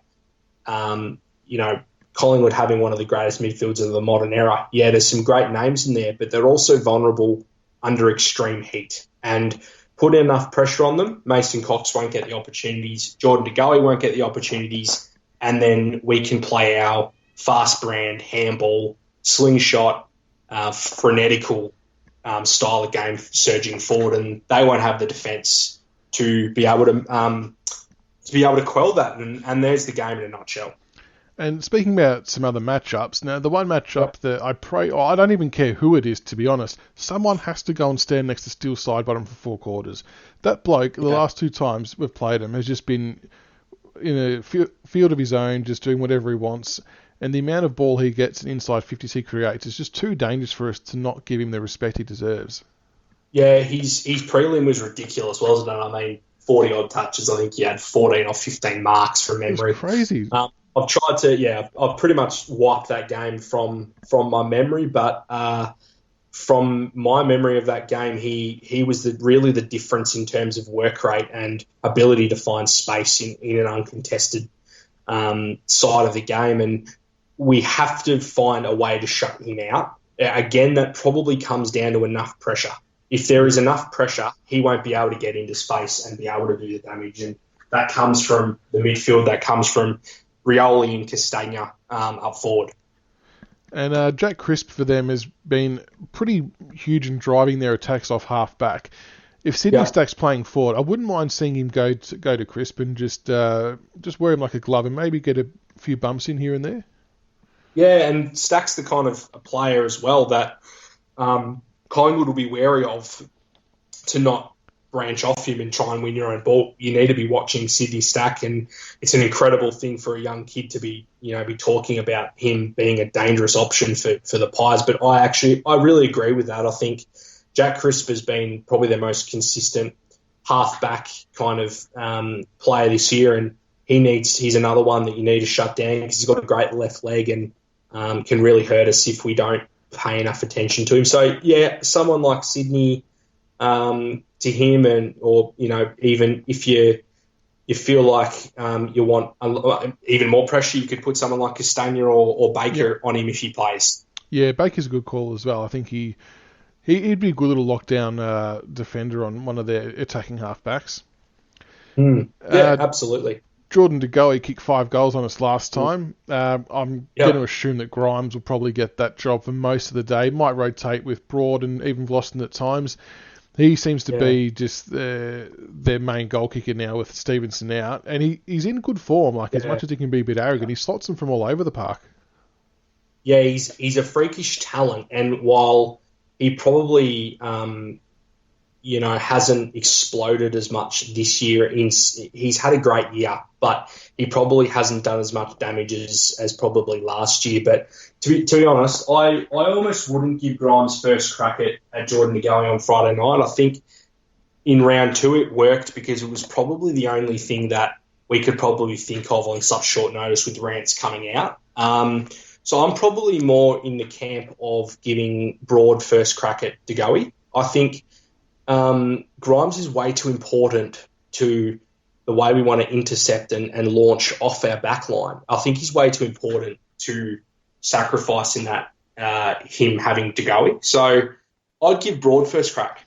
Speaker 2: Collingwood having one of the greatest midfields of the modern era. Yeah, there's some great names in there, but they're also vulnerable under extreme heat. And put enough pressure on them, Mason Cox won't get the opportunities, Jordan De Goey won't get the opportunities, and then we can play our fast brand, handball, slingshot, frenetical style of game surging forward, and they won't have the defence to be able to quell that. And there's the game in a nutshell.
Speaker 1: And speaking about some other matchups, now the one matchup that I don't even care who it is, to be honest. Someone has to go and stand next to Steele Sidebottom for 4 quarters. That bloke, the last 2 times we've played him, has just been in a field of his own, just doing whatever he wants. And the amount of ball he gets and inside 50s he creates is just too dangerous for us to not give him the respect he deserves.
Speaker 2: Yeah, his prelim was ridiculous, wasn't it? I mean, 40-odd touches. I think he had 14 or 15 marks from memory.
Speaker 1: It's crazy.
Speaker 2: I've pretty much wiped that game from my memory, but from my memory of that game, he was really the difference in terms of work rate and ability to find space in an uncontested side of the game, and we have to find a way to shut him out. Again, that probably comes down to enough pressure. If there is enough pressure, he won't be able to get into space and be able to do the damage, and that comes from the midfield, that comes from Rioli and Castagna up forward.
Speaker 1: And Jack Crisp for them has been pretty huge in driving their attacks off half back. If Sydney Stack's playing forward, I wouldn't mind seeing him go to Crisp and just wear him like a glove and maybe get a few bumps in here and there.
Speaker 2: Yeah, and Stack's the kind of a player as well that Collingwood will be wary of, to not branch off him and try and win your own ball. You need to be watching Sydney Stack, and it's an incredible thing for a young kid to be talking about him being a dangerous option for the Pies. But I really agree with that. I think Jack Crisp has been probably their most consistent half-back kind of player this year, and he's another one that you need to shut down because he's got a great left leg and can really hurt us if we don't pay enough attention to him. So, yeah, someone like Sydney to him, or even if you feel like you want even more pressure, you could put someone like Castagna or Baker on him if he plays. Yeah,
Speaker 1: Baker's a good call as well. I think he'd be a good little lockdown defender on one of their attacking halfbacks.
Speaker 2: Yeah, absolutely.
Speaker 1: Jordan De Goey kicked 5 goals on us last time. I'm going to assume that Grimes will probably get that job for most of the day. Might rotate with Broad and even Vlosten at times. He seems to be just their main goal kicker now with Stevenson out. And he's in good form. As much as he can be a bit arrogant, he slots them from all over the park.
Speaker 2: Yeah, he's a freakish talent. And while he probably hasn't exploded as much this year. He's had a great year, but he probably hasn't done as much damage as probably last year. But to be honest, I almost wouldn't give Grimes first crack at Jordan De Goey on Friday night. I think in round 2 it worked because it was probably the only thing that we could probably think of on such short notice with Rance coming out. So I'm probably more in the camp of giving Broad first crack at De Goey. I think Grimes is way too important to the way we want to intercept and launch off our back line. I think he's way too important to sacrifice in that him having De Goey. So I'd give Broad first crack.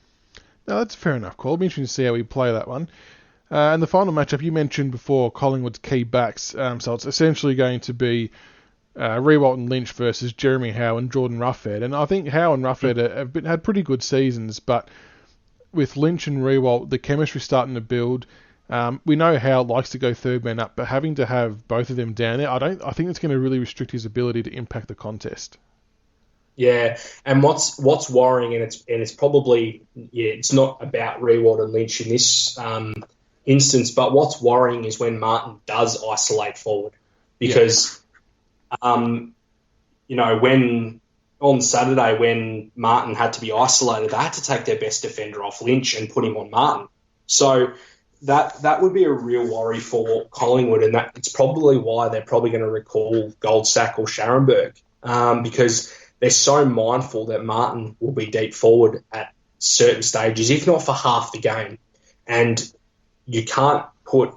Speaker 1: No, that's fair enough, Cole. It'll be interesting to see how we play that one. And the final matchup you mentioned before, Collingwood's key backs. So it's essentially going to be Riewoldt and Lynch versus Jeremy Howe and Jordan Ruffhead. And I think Howe and Ruffhead have had pretty good seasons, but with Lynch and Riewoldt, the chemistry's starting to build. We know Howe likes to go third man up, but having to have both of them down there, I think it's going to really restrict his ability to impact the contest.
Speaker 2: Yeah, and what's worrying, and it's probably it's not about Riewoldt and Lynch in this instance, but what's worrying is when Martin does isolate forward, because when on Saturday when Martin had to be isolated, they had to take their best defender off Lynch and put him on Martin. So that would be a real worry for Collingwood, and that it's probably why they're probably going to recall Goldsack or Scharenberg, because they're so mindful that Martin will be deep forward at certain stages, if not for half the game. And you can't put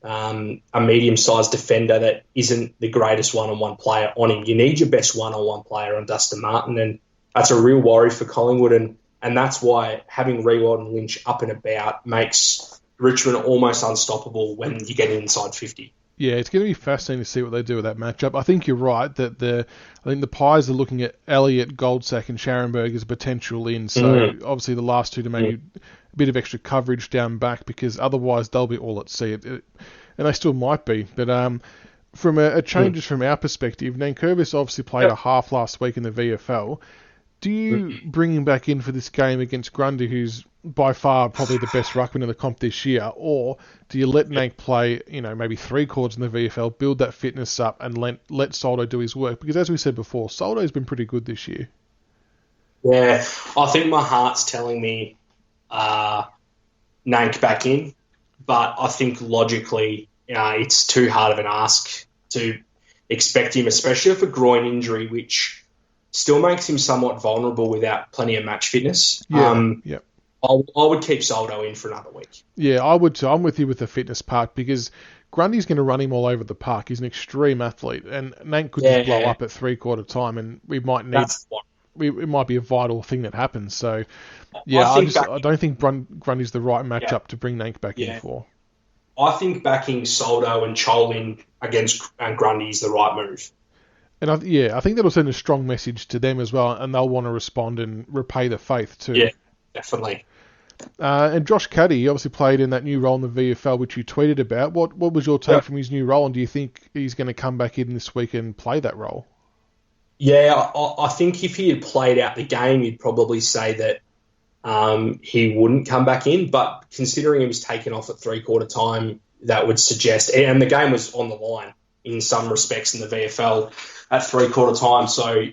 Speaker 2: a medium-sized defender that isn't the greatest one-on-one player on him. You need your best one-on-one player on Dustin Martin, and that's a real worry for Collingwood. And that's why having Riewoldt and Lynch up and about makes Richmond almost unstoppable when you get inside 50.
Speaker 1: Yeah, it's going to be fascinating to see what they do with that matchup. I think you're right that I think the Pies are looking at Elliott, Goldsack and Scharenberg as a potential in. So obviously the last two to maybe a bit of extra coverage down back, because otherwise they'll be all at sea. And they still might be. But from a changes from our perspective, Nankervis obviously played a half last week in the VFL. Do you bring him back in for this game against Grundy, who's by far probably the best ruckman in the comp this year, or do you let Nank play, maybe 3 quarters in the VFL, build that fitness up, and let Soldo do his work? Because as we said before, Soldo's been pretty good this year.
Speaker 2: Yeah, I think my heart's telling me Nank back in, but I think logically it's too hard of an ask to expect him, especially for groin injury, which still makes him somewhat vulnerable without plenty of match fitness.
Speaker 1: Yeah.
Speaker 2: I would keep Soldo in for another week.
Speaker 1: Yeah, I would too. I'm with you with the fitness part, because Grundy's going to run him all over the park. He's an extreme athlete, and Nank could just blow up at 3/4 time, and we might need. It might be a vital thing that happens. So, yeah, I don't think Grundy's the right matchup to bring Nank back in for.
Speaker 2: I think backing Soldo and Cholin against Grundy is the right move.
Speaker 1: And I think that'll send a strong message to them as well, and they'll want to respond and repay the faith too.
Speaker 2: Yeah, definitely.
Speaker 1: And Josh Caddy, he obviously played in that new role in the VFL, which you tweeted about. What was your take from his new role, and do you think he's going to come back in this week and play that role?
Speaker 2: Yeah, I think if he had played out the game, you'd probably say that he wouldn't come back in. But considering he was taken off at 3/4 time, that would suggest, and the game was on the line in some respects in the VFL at 3/4 time. So,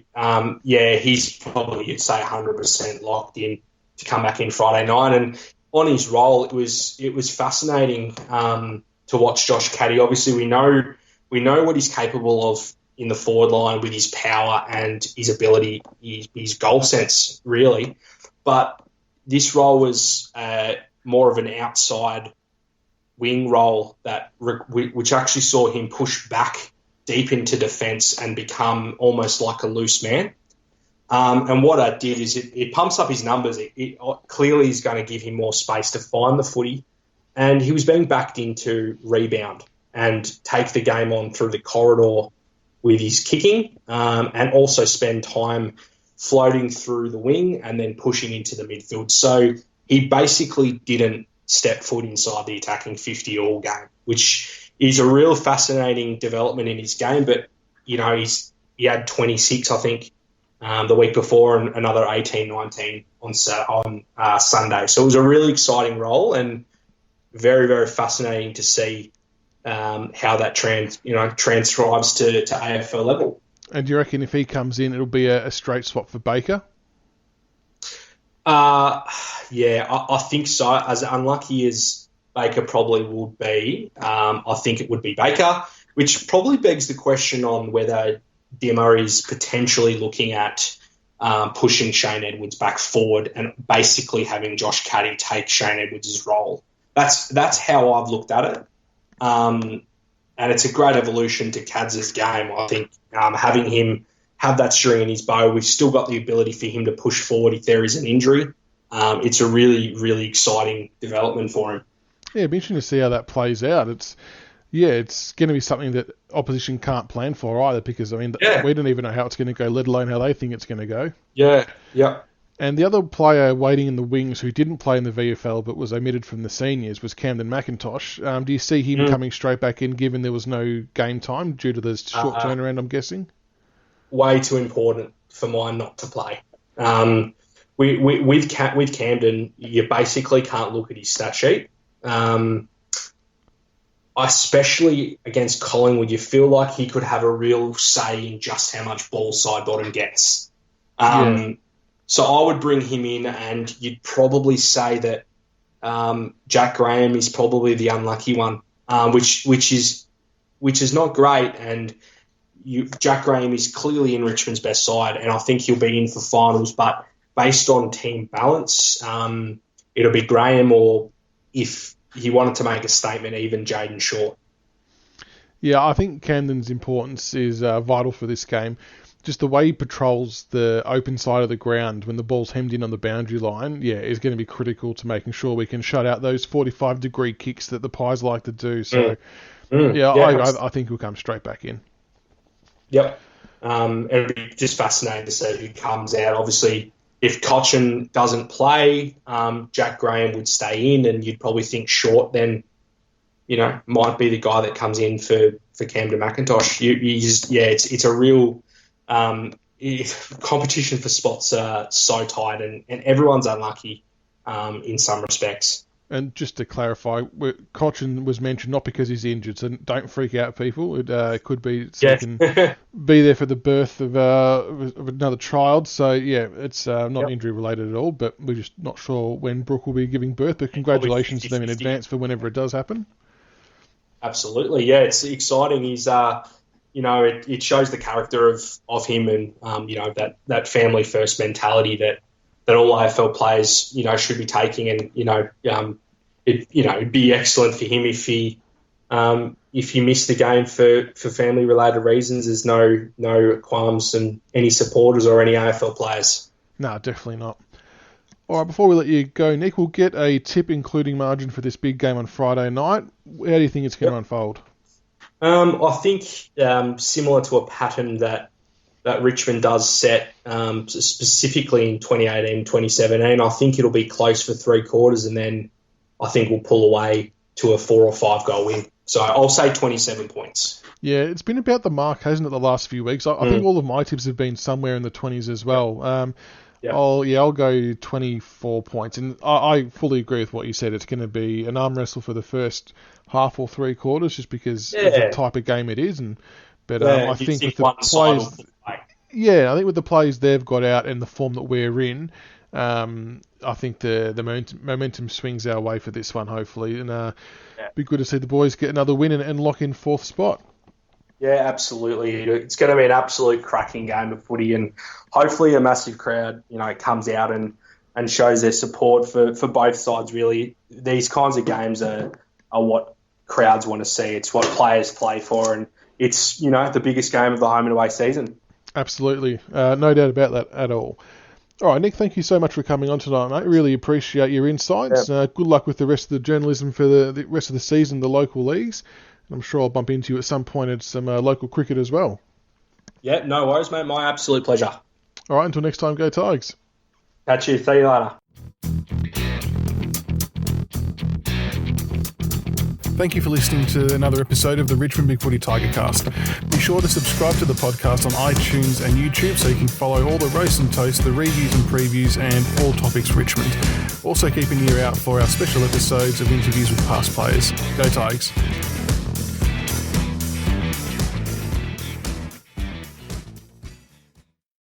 Speaker 2: he's probably, you'd say, 100% locked in to come back in Friday night. And on his role, it was fascinating to watch Josh Caddy. Obviously, we know what he's capable of in the forward line with his power and his ability, his goal sense, really. But this role was more of an outside wing role which actually saw him push back deep into defence and become almost like a loose man. And what that did is it pumps up his numbers. It clearly is going to give him more space to find the footy. And he was being backed into rebound and take the game on through the corridor with his kicking, and also spend time floating through the wing and then pushing into the midfield. So he basically didn't step foot inside the attacking 50 all game, which is a real fascinating development in his game. But, he had 26, I think, the week before, and another 18, 19 Sunday. So it was a really exciting role and very, very fascinating to see how that transcribes to AFL level.
Speaker 1: And do you reckon if he comes in, it'll be a straight swap for Baker?
Speaker 2: Yeah, I think so. As unlucky as Baker probably would be, I think it would be Baker, which probably begs the question on whether Dimmer is potentially looking at pushing Shane Edwards back forward and basically having Josh Caddy take Shane Edwards' role. That's how I've looked at it. And it's a great evolution to Cads' game. I think having him have that string in his bow, we've still got the ability for him to push forward if there is an injury. It's a really, really exciting development for him.
Speaker 1: Yeah, it'd be interesting to see how that plays out. It's going to be something that opposition can't plan for either because, we don't even know how it's going to go, let alone how they think it's going to go.
Speaker 2: Yeah.
Speaker 1: And the other player waiting in the wings who didn't play in the VFL but was omitted from the seniors was Camden McIntosh. Do you see him coming straight back in given there was no game time due to the short turnaround, I'm guessing? Way
Speaker 2: too important for mine not to play. With Camden, you basically can't look at his stat sheet. Especially against Collingwood, you feel like he could have a real say in just how much ball side bottom gets. So I would bring him in, and you'd probably say that Jack Graham is probably the unlucky one, which is not great. And Jack Graham is clearly in Richmond's best side, and I think he'll be in for finals. But based on team balance, it'll be Graham, or if he wanted to make a statement, even Jaden Short.
Speaker 1: Yeah, I think Camden's importance is vital for this game. Just the way he patrols the open side of the ground when the ball's hemmed in on the boundary line, is going to be critical to making sure we can shut out those 45-degree kicks that the Pies like to do. So, I think he'll come straight back in.
Speaker 2: Yep. It'll be just fascinating to see who comes out. Obviously, if Cochin doesn't play, Jack Graham would stay in, and you'd probably think Short then, might be the guy that comes in for Camden McIntosh. It's a real competition for spots are so tight, and everyone's unlucky in some respects.
Speaker 1: And just to clarify, Cochin was mentioned not because he's injured, so don't freak out, people. It could be so he can be there for the birth of another child. So, it's not injury related at all, but we're just not sure when Brooke will be giving birth. But congratulations to them in advance for whenever it does happen.
Speaker 2: Absolutely, it's exciting. He's it shows the character of him and that family first mentality that all AFL players should be taking, and it'd be excellent for him if he missed the game for family related reasons. There's no qualms from any supporters or any AFL players.
Speaker 1: No, definitely not. All right, before we let you go, Nick, we'll get a tip including margin for this big game on Friday night. How do you think it's going to unfold?
Speaker 2: I think similar to a pattern that Richmond does set, specifically in 2018, 2017, I think it'll be close for 3/4, and then I think we'll pull away to a 4 or 5 goal win. So I'll say 27 points. Yeah,
Speaker 1: it's been about the mark, hasn't it, the last few weeks? I think all of my tips have been somewhere in the 20s as well. I'll go 24 points, and I fully agree with what you said. It's going to be an arm wrestle for the first half or 3/4, just because of the type of game it is. I think with the players, I think with the players they've got out and the form that we're in, I think the momentum swings our way for this one, hopefully, and be good to see the boys get another win and lock in 4th spot.
Speaker 2: Yeah, absolutely. It's going to be an absolute cracking game of footy, and hopefully a massive crowd, comes out and shows their support for both sides, really. These kinds of games are what crowds want to see. It's what players play for, and it's, the biggest game of the home and away season.
Speaker 1: Absolutely. No doubt about that at all. All right, Nick, thank you so much for coming on tonight, mate. Really appreciate your insights. Good luck with the rest of the journalism for the rest of the season, the local leagues. I'm sure I'll bump into you at some point at some local cricket as well.
Speaker 2: Yeah, no worries, mate. My absolute pleasure.
Speaker 1: All right, until next time, go Tigers.
Speaker 2: Catch you. See you later.
Speaker 1: Thank you for listening to another episode of the Richmond BigFooty Tigercast. Be sure to subscribe to the podcast on iTunes and YouTube so you can follow all the roast and toast, the reviews and previews, and all topics Richmond. Also keep an ear out for our special episodes of interviews with past players. Go Tigers.